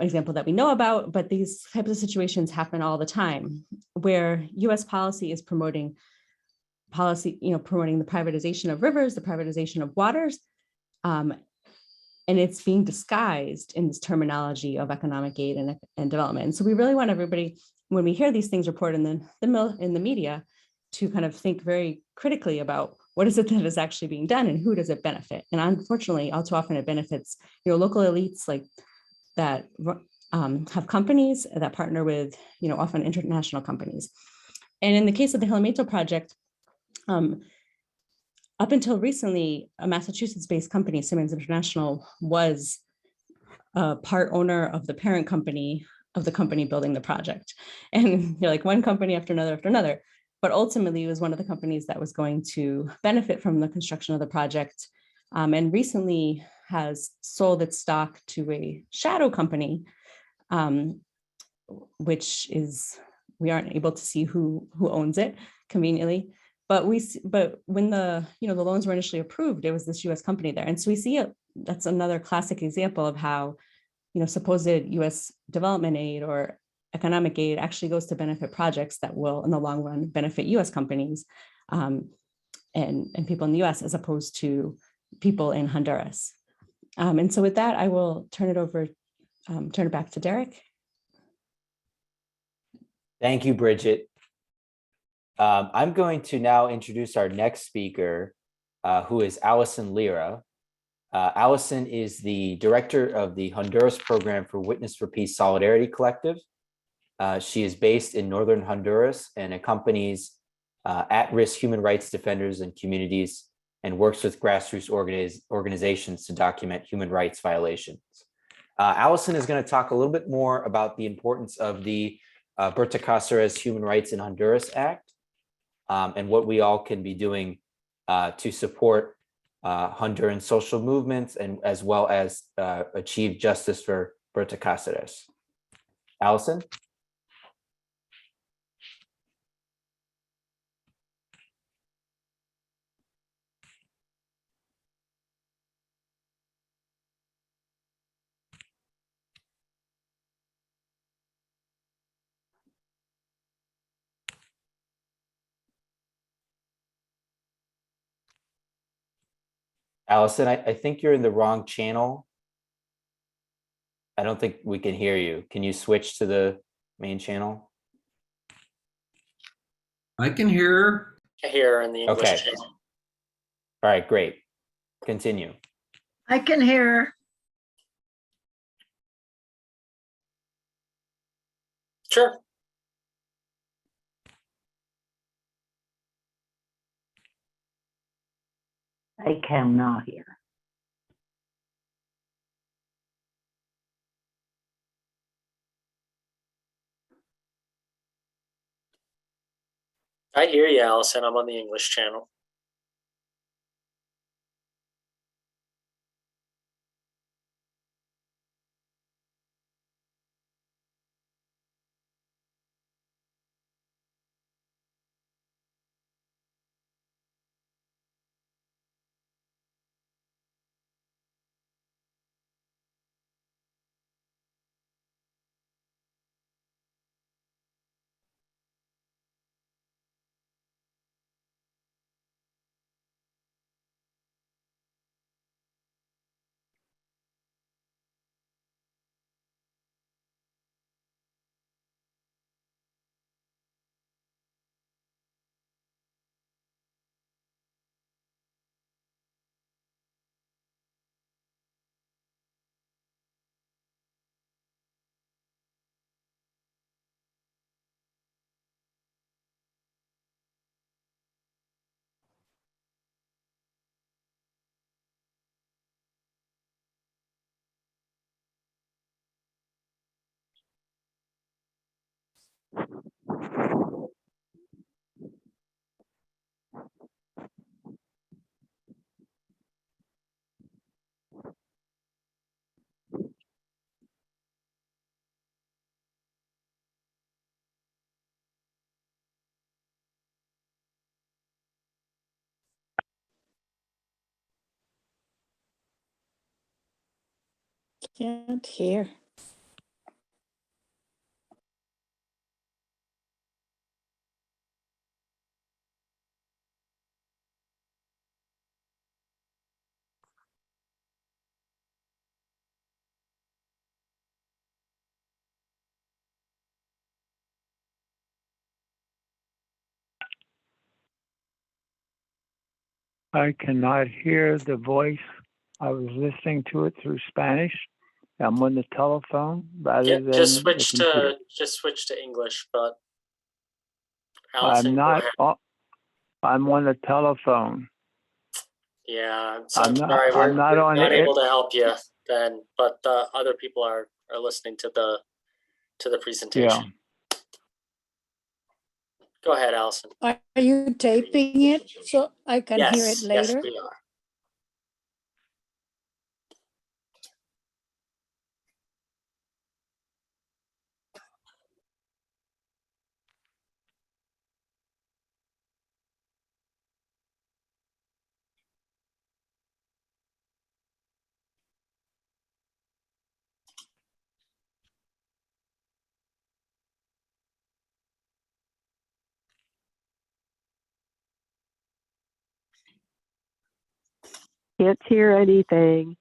example that we know about, but these types of situations happen all the time where US policy is promoting the privatization of rivers, the privatization of waters, and it's being disguised in this terminology of economic aid and development. And so we really want everybody, when we hear these things reported in the media, to kind of think very critically about what is it that is actually being done and who does it benefit? And unfortunately, all too often it benefits, local elites like that have companies that partner with, often international companies. And in the case of the Jilemito project, up until recently, a Massachusetts-based company, Simmons International, was a part owner of the parent company of the company building the project. And like one company after another. But ultimately, it was one of the companies that was going to benefit from the construction of the project, and recently has sold its stock to a shadow company, which is, we aren't able to see who owns it conveniently. But when the loans were initially approved, it was this U.S. company there, and so we see that's another classic example of how supposed U.S. development aid or economic aid actually goes to benefit projects that will, in the long run, benefit U.S. companies and people in the U.S. as opposed to people in Honduras. And so with that, I will turn it back to Derek. Thank you, Bridget. I'm going to now introduce our next speaker, who is Allison Lira. Allison is the director of the Honduras Program for Witness for Peace Solidarity Collective. She is based in northern Honduras and accompanies at-risk human rights defenders and communities, and works with grassroots organizations to document human rights violations. Allison is going to talk a little bit more about the importance of the Berta Cáceres Human Rights in Honduras Act, and what we all can be doing to support Honduran social movements and as well as achieve justice for Berta Cáceres. Allison? Allison, I think you're in the wrong channel. I don't think we can hear you. Can you switch to the main channel? I can hear. Here in the English Okay. channel. All right, great. Continue. I can hear. Sure. I cannot hear. I hear you, Allison. I'm on the English channel. Can't hear. I cannot hear the voice. I was listening to it through Spanish. I'm on the telephone rather Yeah, than just the switch computer. to English, but Allison, I'm go not. ahead. I'm on the telephone. Yeah, so I'm I'm not. sorry, I'm not we're on not it. able to help you then, but other people are listening to the presentation. Go ahead, Allison. Are you taping it so I can hear it Yes, later? we are. Can't hear anything.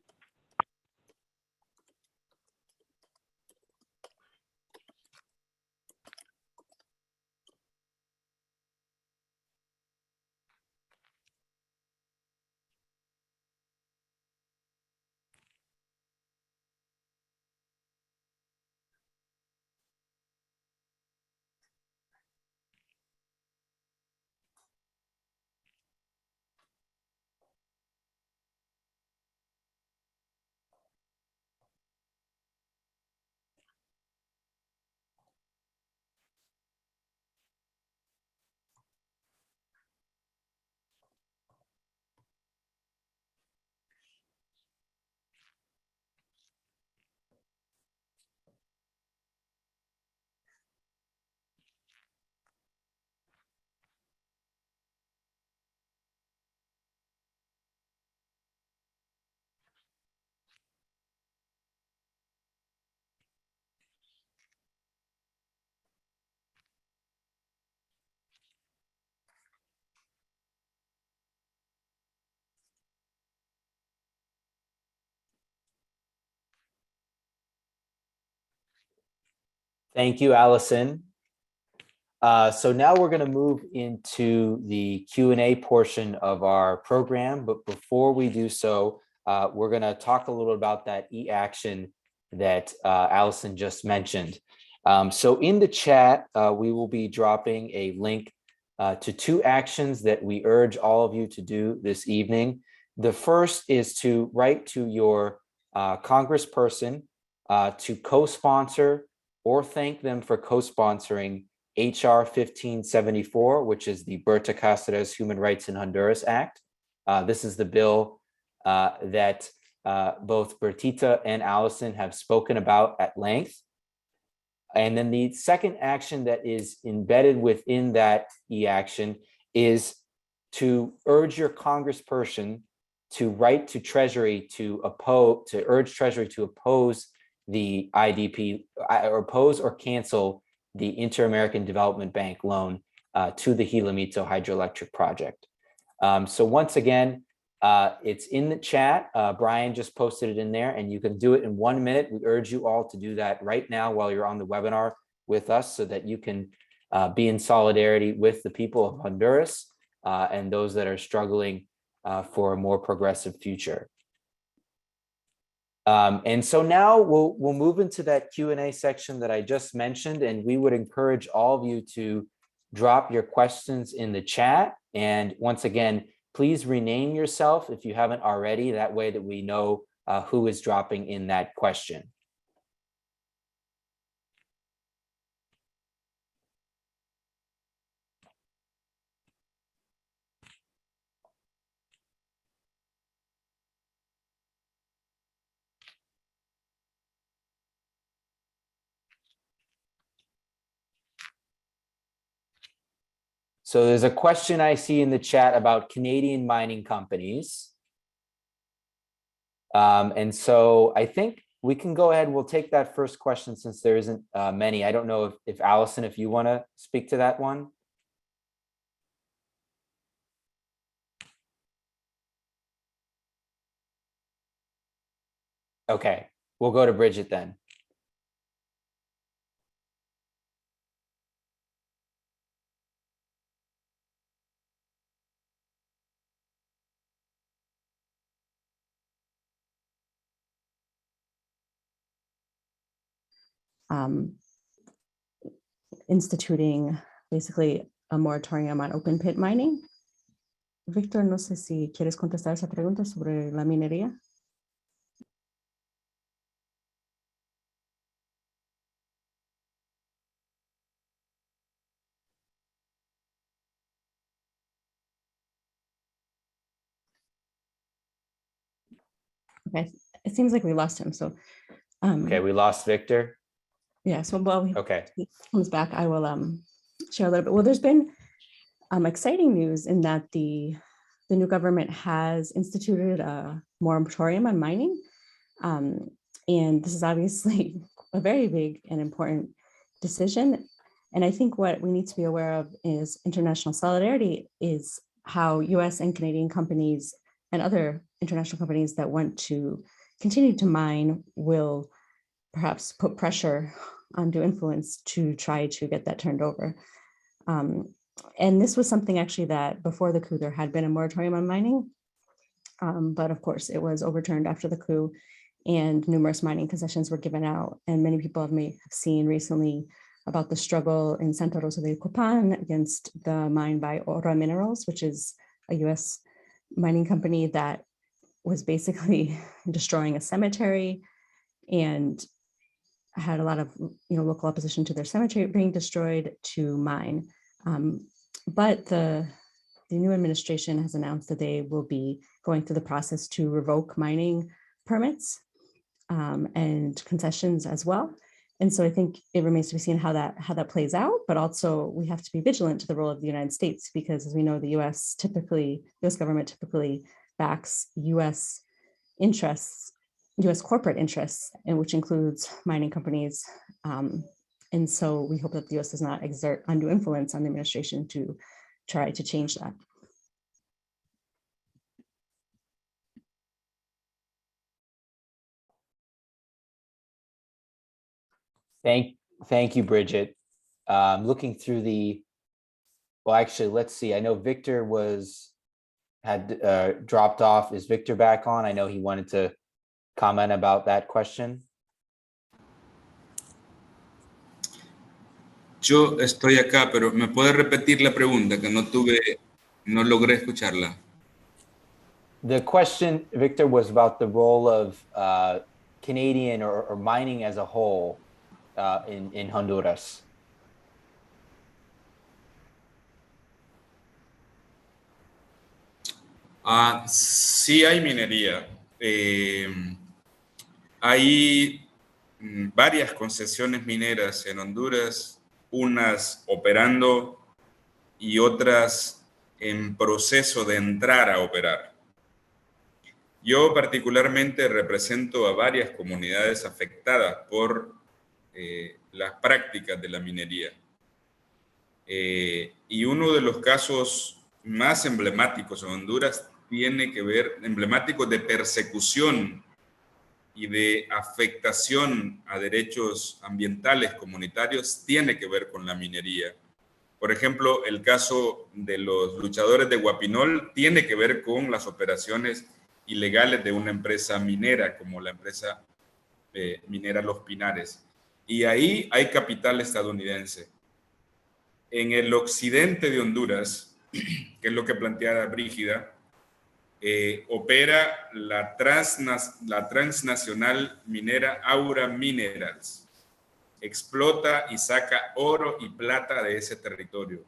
Thank you, Allison. So now we're going to move into the Q&A portion of our program. But before we do so, we're going to talk a little about that e-action that Allison just mentioned. So in the chat, we will be dropping a link to 2 actions that we urge all of you to do this evening. The first is to write to your congressperson to co-sponsor or thank them for co-sponsoring HR 1574, which is the Berta Cáceres Human Rights in Honduras Act. This is the bill that both Bertita and Allison have spoken about at length. And then the second action that is embedded within that e-action is to urge your congressperson to write to Treasury to urge Treasury to oppose the IDP, or oppose or cancel the Inter-American Development Bank loan to the Gilamito hydroelectric project. So once again, it's in the chat. Brian just posted it in there, and you can do it in 1 minute. We urge you all to do that right now while you're on the webinar with us, so that you can be in solidarity with the people of Honduras and those that are struggling for a more progressive future. And so now we'll move into that Q&A section that I just mentioned, and we would encourage all of you to drop your questions in the chat. And once again, please rename yourself if you haven't already. That way that we know who is dropping in that question. So there's a question I see in the chat about Canadian mining companies. And so I think we can go ahead. We'll take that first question since there isn't many. I don't know if Allison, if you want to speak to that one. Okay, we'll go to Bridget then. Instituting basically a moratorium on open pit mining. Victor, no sé si quieres contestar esa pregunta sobre la minería. Okay, it seems like we lost him. So, Okay, we lost Victor. Yeah. So while he Okay. comes back, I will share a little bit. Well, there's been exciting news in that the new government has instituted a moratorium on mining, and this is obviously a very big and important decision. And I think what we need to be aware of is international solidarity, is how US and Canadian companies and other international companies that want to continue to mine will perhaps put pressure undue influence to try to get that turned over. And this was something actually that before the coup, there had been a moratorium on mining. But of course, it was overturned after the coup and numerous mining concessions were given out. And many people have seen recently about the struggle in Santa Rosa de Copan against the mine by Aura Minerals, which is a US mining company that was basically destroying a cemetery and had a lot of local opposition to their cemetery being destroyed to mine. But the new administration has announced that they will be going through the process to revoke mining permits and concessions as well. And so I think it remains to be seen how that plays out, but also we have to be vigilant to the role of the United States, because as we know, the US government typically backs US interests, US corporate interests, and which includes mining companies. And so we hope that the US does not exert undue influence on the administration to try to change that. Thank Thank you, Bridget. Looking through well, actually, let's see. I know Victor had dropped off. Is Victor back on? I know he wanted to comment about that question. Yo estoy acá, pero ¿me puede repetir la pregunta? Que no logré escucharla. The question, Victor, was about the role of Canadian or mining as a whole in Honduras. Sí hay minería. Hay varias concesiones mineras en Honduras, unas operando y otras en proceso de entrar a operar. Yo particularmente represento a varias comunidades afectadas por las prácticas de la minería. Y uno de los casos más emblemáticos en Honduras tiene que ver, emblemáticos de persecución y de afectación a derechos ambientales comunitarios, tiene que ver con la minería. Por ejemplo, el caso de los luchadores de Guapinol tiene que ver con las operaciones ilegales de una empresa minera, como la empresa minera Los Pinares. Y ahí hay capital estadounidense. En el occidente de Honduras, que es lo que planteaba Brígida, opera la transnacional minera Aura Minerals. Explota y saca oro y plata de ese territorio.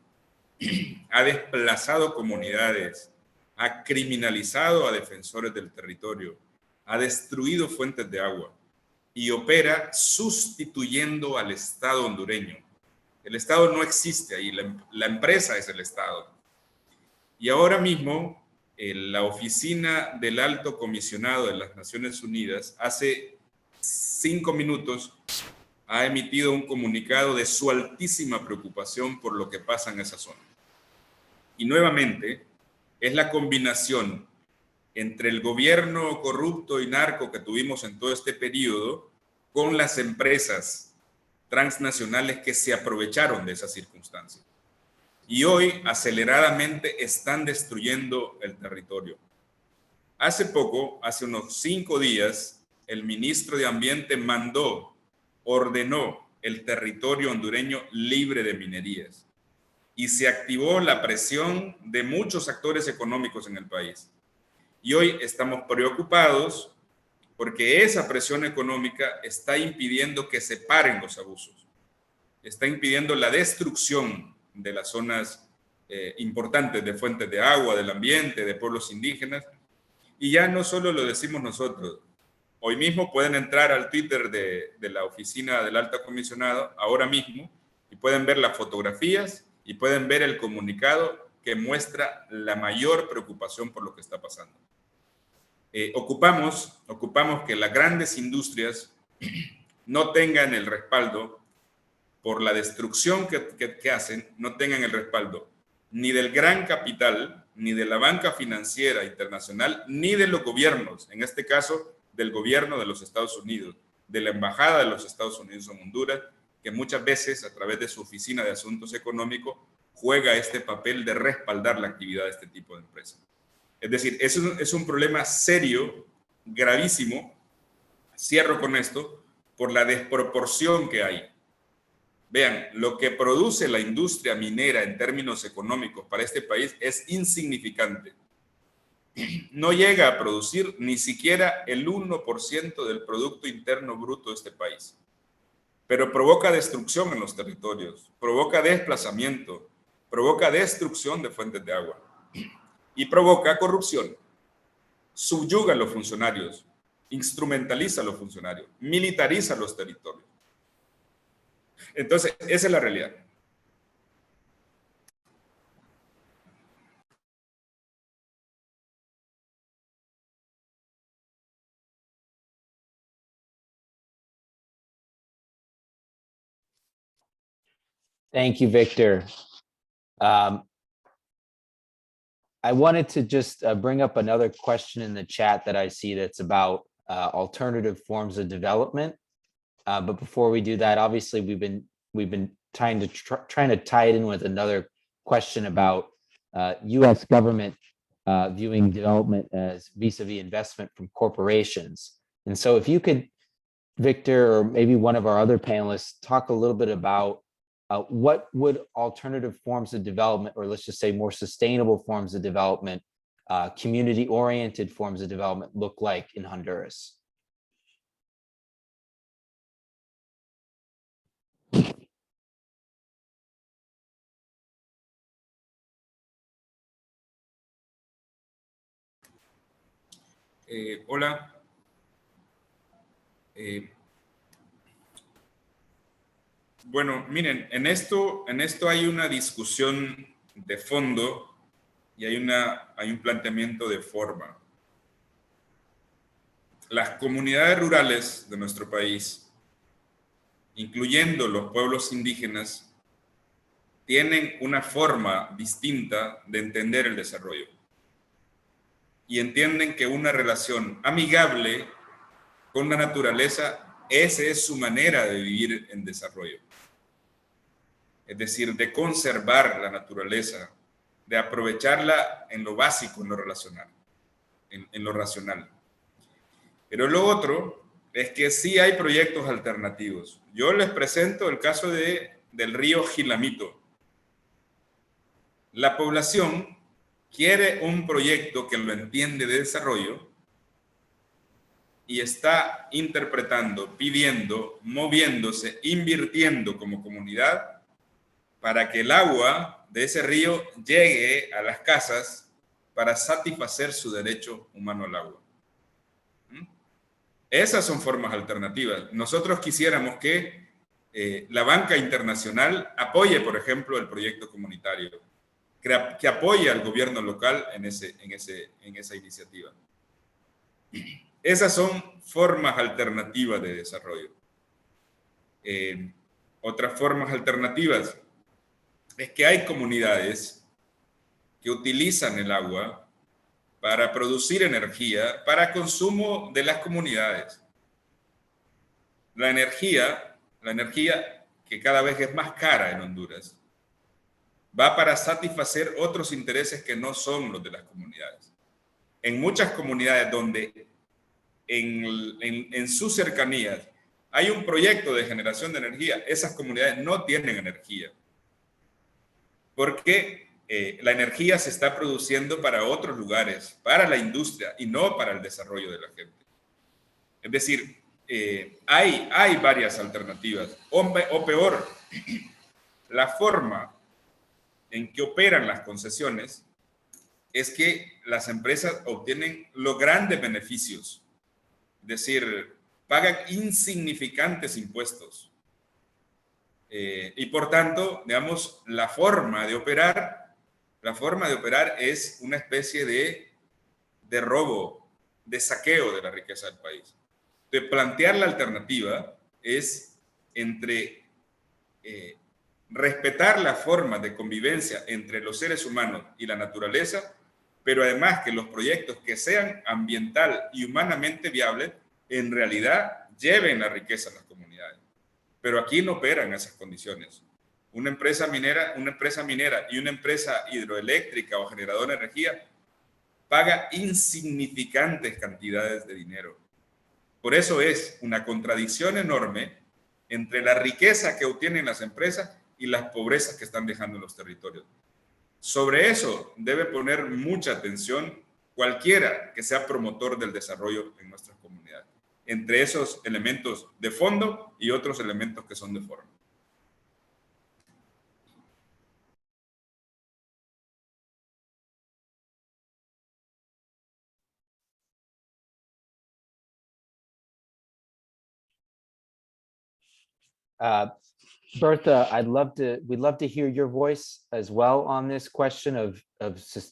Ha desplazado comunidades, ha criminalizado a defensores del territorio, ha destruido fuentes de agua y opera sustituyendo al Estado hondureño. El Estado no existe ahí, la empresa es el Estado. Y ahora mismo, la oficina del Alto Comisionado de las Naciones Unidas, hace 5 minutos, ha emitido un comunicado de su altísima preocupación por lo que pasa en esa zona. Y nuevamente, es la combinación entre el gobierno corrupto y narco que tuvimos en todo este periodo con las empresas transnacionales que se aprovecharon de esas circunstancias. Y hoy aceleradamente están destruyendo el territorio. Hace poco, hace unos 5 días, el ministro de Ambiente ordenó el territorio hondureño libre de minerías y se activó la presión de muchos actores económicos en el país. Y hoy estamos preocupados porque esa presión económica está impidiendo que se paren los abusos, está impidiendo la destrucción de las zonas importantes de fuentes de agua, del ambiente, de pueblos indígenas. Y ya no solo lo decimos nosotros. Hoy mismo pueden entrar al Twitter de la oficina del Alto Comisionado, ahora mismo, y pueden ver las fotografías y pueden ver el comunicado que muestra la mayor preocupación por lo que está pasando. Ocupamos que las grandes industrias no tengan el respaldo por la destrucción que hacen, no tengan el respaldo ni del gran capital, ni de la banca financiera internacional, ni de los gobiernos, en este caso del gobierno de los Estados Unidos, de la Embajada de los Estados Unidos en Honduras, que muchas veces a través de su Oficina de Asuntos Económicos juega este papel de respaldar la actividad de este tipo de empresas. Es decir, es un problema serio, gravísimo, cierro con esto, por la desproporción que hay. Vean, lo que produce la industria minera en términos económicos para este país es insignificante. No llega a producir ni siquiera el 1% del Producto Interno Bruto de este país. Pero provoca destrucción en los territorios, provoca desplazamiento, provoca destrucción de fuentes de agua y provoca corrupción. Subyuga a los funcionarios, instrumentaliza a los funcionarios, militariza los territorios. Entonces, esa es la realidad. Thank you, Victor. I wanted to just bring up another question in the chat that I see that's about alternative forms of development. But before we do that, obviously we've been trying to tie it in with another question about U.S. government viewing development as vis-a-vis investment from corporations. And so if you could, Victor, or maybe one of our other panelists, talk a little bit about what would alternative forms of development, or let's just say more sustainable forms of development, community-oriented forms of development look like in Honduras? Hola. Bueno, miren, en esto hay una discusión de fondo y hay un planteamiento de forma. Las comunidades rurales de nuestro país, incluyendo los pueblos indígenas, tienen una forma distinta de entender el desarrollo. Y entienden que una relación amigable con la naturaleza, esa es su manera de vivir en desarrollo. Es decir, de conservar la naturaleza, de aprovecharla en lo básico, en lo relacional, en lo racional. Pero lo otro es que sí hay proyectos alternativos. Yo les presento el caso del río Gilamito. La población quiere un proyecto que lo entiende de desarrollo y está interpretando, pidiendo, moviéndose, invirtiendo como comunidad para que el agua de ese río llegue a las casas para satisfacer su derecho humano al agua. Esas son formas alternativas. Nosotros quisiéramos que la banca internacional apoye, por ejemplo, el proyecto comunitario, que apoye al gobierno local en esa iniciativa. Esas son formas alternativas de desarrollo. Otras formas alternativas es que hay comunidades que utilizan el agua para producir energía para consumo de las comunidades. La energía que cada vez es más cara en Honduras, va para satisfacer otros intereses que no son los de las comunidades. En muchas comunidades donde en sus cercanías hay un proyecto de generación de energía, esas comunidades no tienen energía, porque la energía se está produciendo para otros lugares, para la industria y no para el desarrollo de la gente. Es decir, hay varias alternativas, o peor, la forma en que operan las concesiones es que las empresas obtienen los grandes beneficios, es decir, pagan insignificantes impuestos. Y por tanto, digamos, la forma de operar es una especie de robo, de saqueo de la riqueza del país. De plantear la alternativa es entre respetar la forma de convivencia entre los seres humanos y la naturaleza, pero además que los proyectos que sean ambiental y humanamente viables, en realidad lleven la riqueza a las comunidades. Pero aquí no operan esas condiciones. Una empresa minera y una empresa hidroeléctrica o generadora de energía paga insignificantes cantidades de dinero. Por eso es una contradicción enorme entre la riqueza que obtienen las empresas y las pobrezas que están dejando en los territorios. Sobre eso debe poner mucha atención cualquiera que sea promotor del desarrollo en nuestras comunidades, entre esos elementos de fondo y otros elementos que son de forma. Bertha, we'd love to hear your voice as well on this question of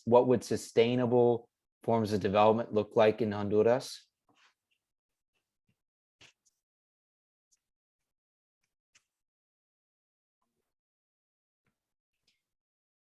what would sustainable forms of development look like in Honduras?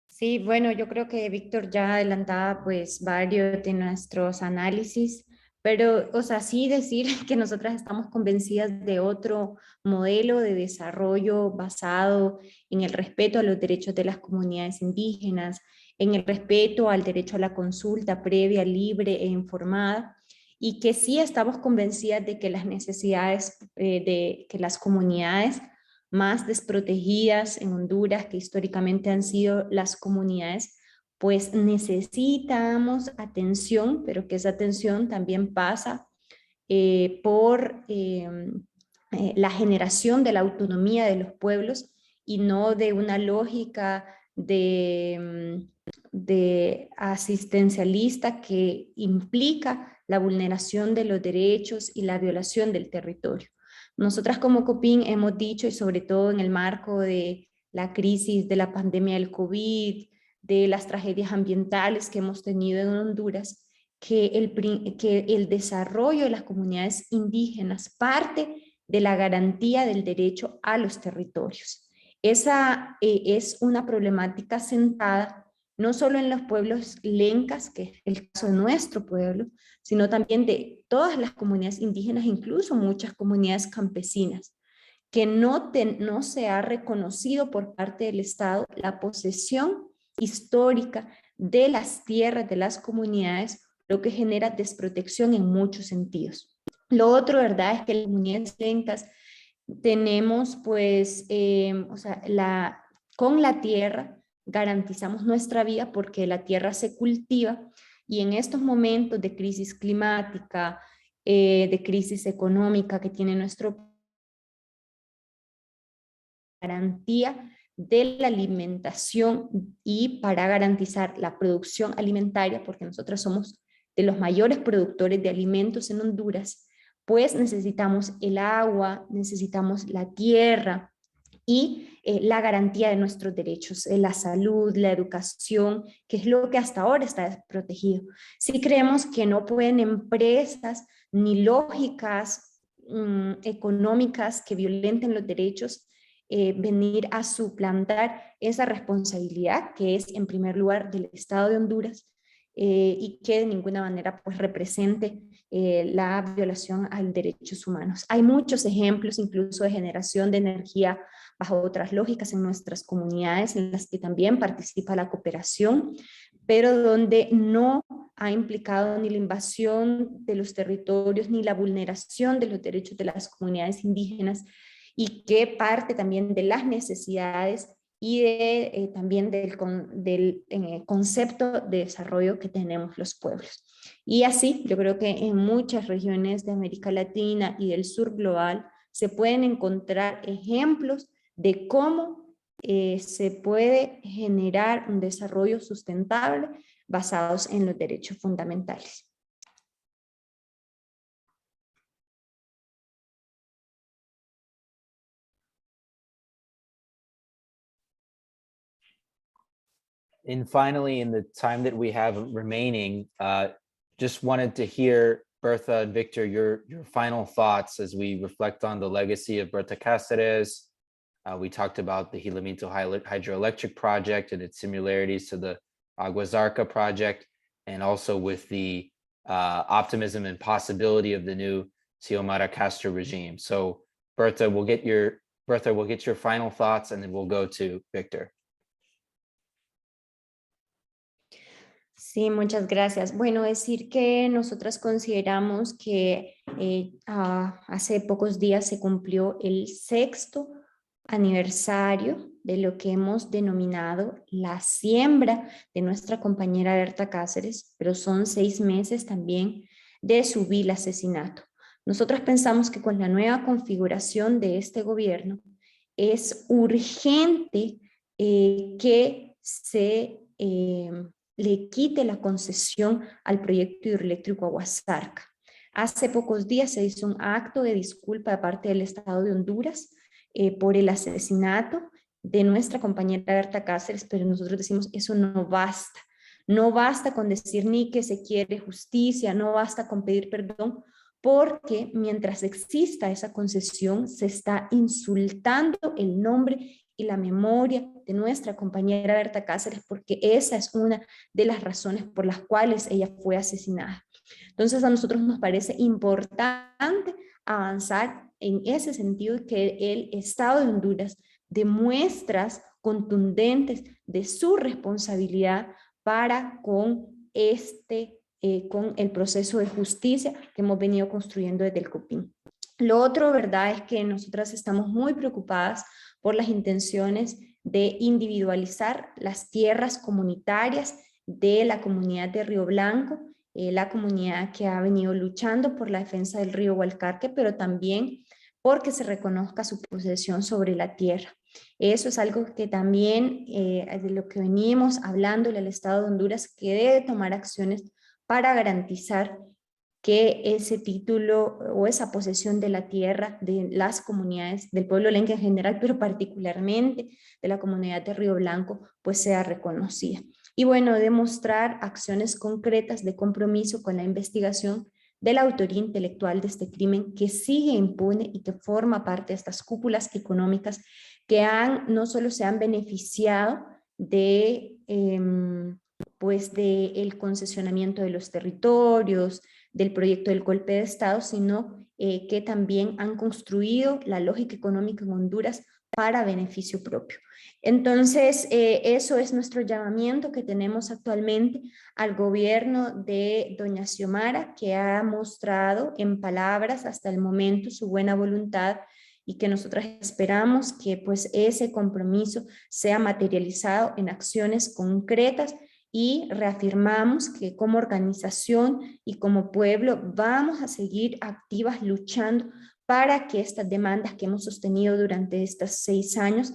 Sí, bueno, yo creo que Víctor ya adelantaba pues varios de nuestros análisis, Pero, o sea, sí decir que nosotras estamos convencidas de otro modelo de desarrollo basado en el respeto a los derechos de las comunidades indígenas, en el respeto al derecho a la consulta previa, libre e informada, y que sí estamos convencidas de que las necesidades de que las comunidades más desprotegidas en Honduras, que históricamente han sido las comunidades, pues necesitamos atención, pero que esa atención también pasa por la generación de la autonomía de los pueblos y no de una lógica de asistencialista que implica la vulneración de los derechos y la violación del territorio. Nosotras como COPIN hemos dicho, y sobre todo en el marco de la crisis de la pandemia del COVID, de las tragedias ambientales que hemos tenido en Honduras, que el desarrollo de las comunidades indígenas parte de la garantía del derecho a los territorios. Esa es una problemática sentada no solo en los pueblos lencas, que es el caso de nuestro pueblo, sino también de todas las comunidades indígenas, incluso muchas comunidades campesinas, que no se ha reconocido por parte del Estado la posesión histórica de las tierras de las comunidades, lo que genera desprotección en muchos sentidos. Lo otro, ¿verdad?, es que las comunidades lencas tenemos, pues, o sea, con la tierra garantizamos nuestra vida porque la tierra se cultiva y en estos momentos de crisis climática, de crisis económica que tiene nuestro garantía de la alimentación y para garantizar la producción alimentaria, porque nosotros somos de los mayores productores de alimentos en Honduras, pues necesitamos el agua, necesitamos la tierra y la garantía de nuestros derechos, la salud, la educación, que es lo que hasta ahora está protegido. Si creemos que no pueden empresas ni lógicas económicas que violenten los derechos venir a suplantar esa responsabilidad que es en primer lugar del Estado de Honduras y que de ninguna manera pues represente la violación a los derechos humanos. Hay muchos ejemplos incluso de generación de energía bajo otras lógicas en nuestras comunidades en las que también participa la cooperación, pero donde no ha implicado ni la invasión de los territorios ni la vulneración de los derechos de las comunidades indígenas y que parte también de las necesidades y también del concepto de desarrollo que tenemos los pueblos. Y así, yo creo que en muchas regiones de América Latina y del sur global se pueden encontrar ejemplos de cómo se puede generar un desarrollo sustentable basados en los derechos fundamentales. And finally, in the time that we have remaining, just wanted to hear, Bertha and Victor, your final thoughts as we reflect on the legacy of Bertha Cáceres. We talked about the Gilumito hydroelectric project and its similarities to the Agua Zarca project, and also with the optimism and possibility of the new Xiomara Castro regime. So Bertha, we'll get your final thoughts and then we'll go to Victor. Sí, muchas gracias. Bueno, decir que nosotras consideramos que hace pocos días se cumplió el 6º aniversario de lo que hemos denominado la siembra de nuestra compañera Berta Cáceres, pero son 6 meses también de su vil asesinato. Nosotros pensamos que con la nueva configuración de este gobierno es urgente que se le quite la concesión al proyecto hidroeléctrico Agua Zarca. Hace pocos días se hizo un acto de disculpa de parte del Estado de Honduras por el asesinato de nuestra compañera Berta Cáceres, pero nosotros decimos eso no basta. No basta con decir ni que se quiere justicia, no basta con pedir perdón, porque mientras exista esa concesión se está insultando el nombre y la memoria de nuestra compañera Berta Cáceres, porque esa es una de las razones por las cuales ella fue asesinada. Entonces a nosotros nos parece importante avanzar en ese sentido y que el Estado de Honduras dé muestras contundentes de su responsabilidad para con con el proceso de justicia que hemos venido construyendo desde el COPINH. Lo otro, ¿verdad?, es que nosotras estamos muy preocupadas por las intenciones de individualizar las tierras comunitarias de la comunidad de Río Blanco, la comunidad que ha venido luchando por la defensa del río Gualcarque, pero también porque se reconozca su posesión sobre la tierra. Eso es algo que también, de lo que venimos hablándole al Estado de Honduras, que debe tomar acciones para garantizar que ese título o esa posesión de la tierra de las comunidades, del pueblo lenca en general, pero particularmente de la comunidad de Río Blanco, pues sea reconocida. Y bueno, demostrar acciones concretas de compromiso con la investigación de la autoría intelectual de este crimen que sigue impune y que forma parte de estas cúpulas económicas que no solo se han beneficiado de, pues del concesionamiento de los territorios, del proyecto del golpe de Estado, sino que también han construido la lógica económica en Honduras para beneficio propio. Entonces, eso es nuestro llamamiento que tenemos actualmente al gobierno de doña Xiomara, que ha mostrado en palabras hasta el momento su buena voluntad y que nosotros esperamos que pues ese compromiso sea materializado en acciones concretas y reafirmamos que como organización y como pueblo vamos a seguir activas luchando para que estas demandas que hemos sostenido durante estos 6 años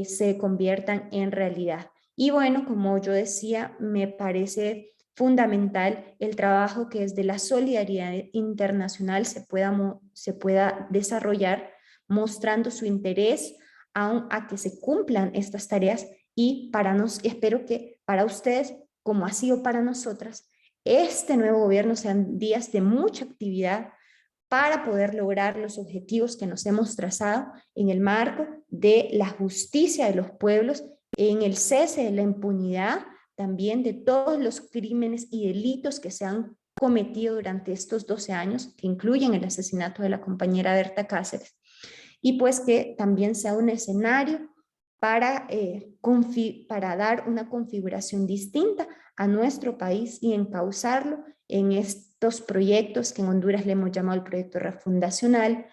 se conviertan en realidad. Y bueno, como yo decía, me parece fundamental el trabajo que desde la solidaridad internacional se pueda desarrollar, mostrando su interés a que se cumplan estas tareas y espero que para ustedes, como ha sido para nosotras, este nuevo gobierno sean días de mucha actividad para poder lograr los objetivos que nos hemos trazado en el marco de la justicia de los pueblos, en el cese de la impunidad, también de todos los crímenes y delitos que se han cometido durante estos 12 años, que incluyen el asesinato de la compañera Berta Cáceres, y pues que también sea un escenario para dar una configuración distinta a nuestro país y encauzarlo en estos proyectos que en Honduras le hemos llamado el proyecto refundacional,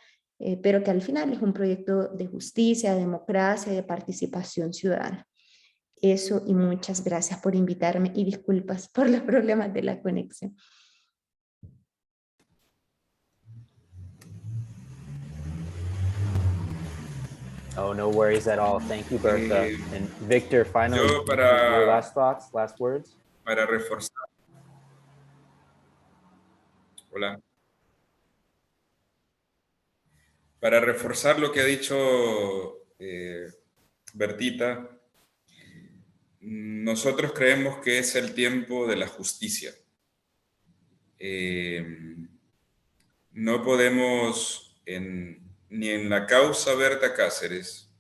pero que al final es un proyecto de justicia, de democracia y de participación ciudadana. Eso, y muchas gracias por invitarme y disculpas por los problemas de la conexión. Oh, no worries at all. Thank you, Bertha. And Victor, finally, yo your last thoughts, last words? Para reforzar. Hola. Para reforzar lo que ha dicho Bertita, nosotros creemos que es el tiempo de la justicia. No podemos, ni en la causa Berta Cáceres,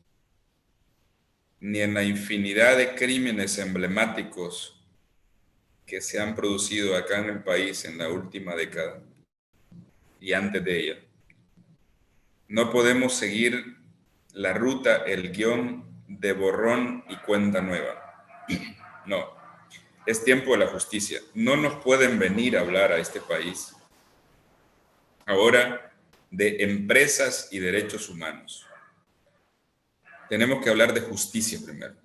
ni en la infinidad de crímenes emblemáticos que se han producido acá en el país en la última década y antes de ella, no podemos seguir la ruta, el guión de borrón y cuenta nueva. No, es tiempo de la justicia. No nos pueden venir a hablar a este país ahora de empresas y derechos humanos. Tenemos que hablar de justicia primero.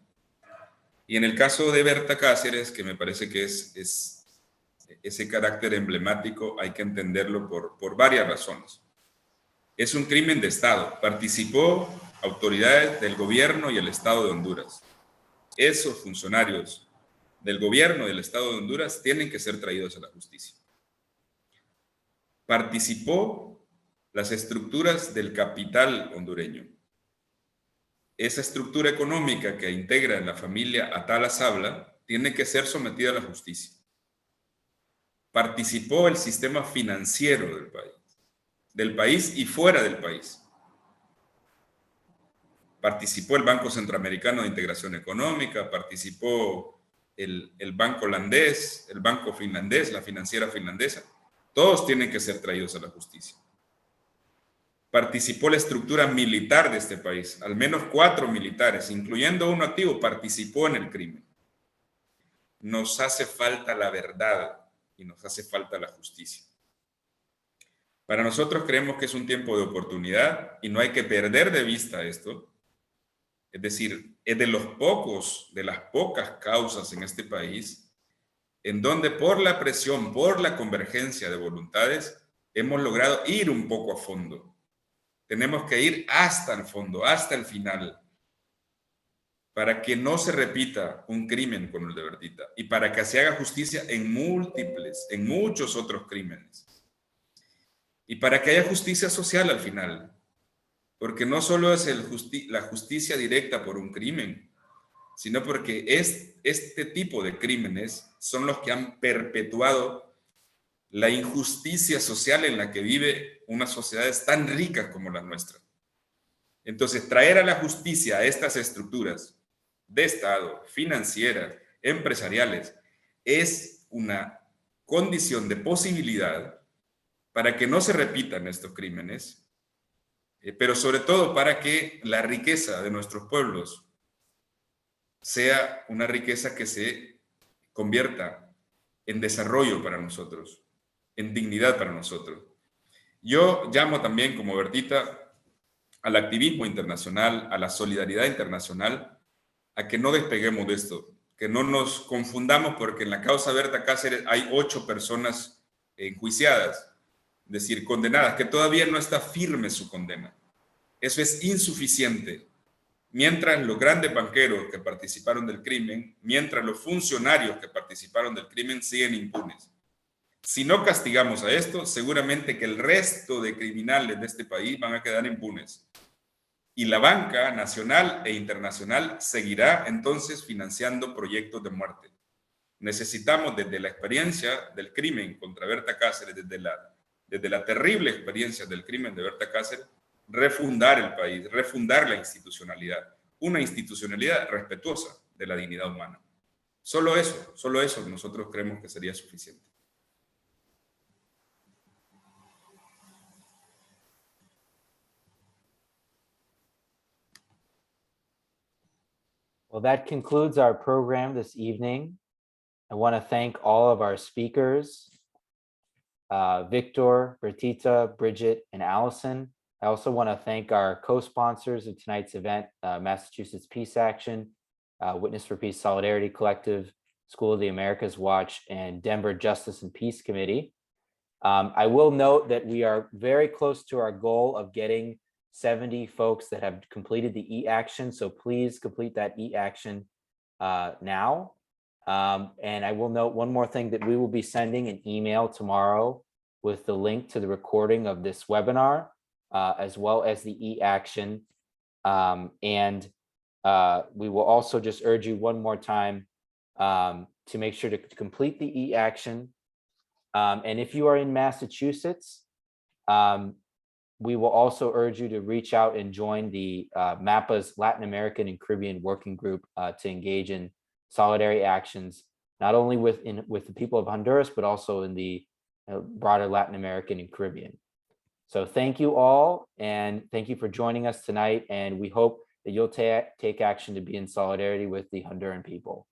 Y en el caso de Berta Cáceres, que me parece que es ese carácter emblemático, hay que entenderlo por varias razones. Es un crimen de Estado. Participó autoridades del gobierno y el Estado de Honduras. Esos funcionarios del gobierno y del Estado de Honduras tienen que ser traídos a la justicia. Participó las estructuras del capital hondureño. Esa estructura económica que integra en la familia Atala Sabla tiene que ser sometida a la justicia. Participó el sistema financiero del país y fuera del país. Participó el Banco Centroamericano de Integración Económica, participó el Banco Holandés, el Banco Finlandés, la financiera finlandesa. Todos tienen que ser traídos a la justicia. Participó la estructura militar de este país. Al menos 4 militares, incluyendo uno activo, participó en el crimen. Nos hace falta la verdad y nos hace falta la justicia. Para nosotros creemos que es un tiempo de oportunidad y no hay que perder de vista esto. Es decir, es de las pocas causas en este país en donde por la presión, por la convergencia de voluntades, hemos logrado ir un poco a fondo. Tenemos que ir hasta el fondo, hasta el final, para que no se repita un crimen como el de Bertita y para que se haga justicia en muchos otros crímenes. Y para que haya justicia social al final, porque no solo es la justicia directa por un crimen, sino porque este tipo de crímenes son los que han perpetuado la injusticia social en la que vive unas sociedades tan ricas como la nuestra. Entonces, traer a la justicia a estas estructuras de Estado, financieras, empresariales, es una condición de posibilidad para que no se repitan estos crímenes, pero sobre todo para que la riqueza de nuestros pueblos sea una riqueza que se convierta en desarrollo para nosotros, en dignidad para nosotros. Yo llamo también, como Bertita, al activismo internacional, a la solidaridad internacional, a que no despeguemos de esto, que no nos confundamos porque en la causa Berta Cáceres hay 8 personas enjuiciadas, es decir, condenadas, que todavía no está firme su condena. Eso es insuficiente. Mientras los grandes banqueros que participaron del crimen, mientras los funcionarios que participaron del crimen siguen impunes. Si no castigamos a esto, seguramente que el resto de criminales de este país van a quedar impunes. Y la banca nacional e internacional seguirá entonces financiando proyectos de muerte. Necesitamos, desde la experiencia del crimen contra Berta Cáceres, desde la terrible experiencia del crimen de Berta Cáceres, refundar el país, refundar la institucionalidad, una institucionalidad respetuosa de la dignidad humana. Solo eso nosotros creemos que sería suficiente. Well, that concludes our program this evening. I want to thank all of our speakers, Victor, Bertita, Bridget, and Allison. I also want to thank our co-sponsors of tonight's event, Massachusetts Peace Action, Witness for Peace Solidarity Collective, School of the Americas Watch, and Denver Justice and Peace Committee. I will note that we are very close to our goal of getting 70 folks that have completed the e-action. So please complete that e-action now. And I will note one more thing, that we will be sending an email tomorrow with the link to the recording of this webinar, as well as the e-action. And we will also just urge you one more time to make sure to complete the e-action. And if you are in Massachusetts, we will also urge you to reach out and join the MAPA's Latin American and Caribbean Working Group to engage in solidarity actions, not only with the people of Honduras, but also in the broader Latin American and Caribbean. So thank you all, and thank you for joining us tonight. And we hope that you'll take action to be in solidarity with the Honduran people.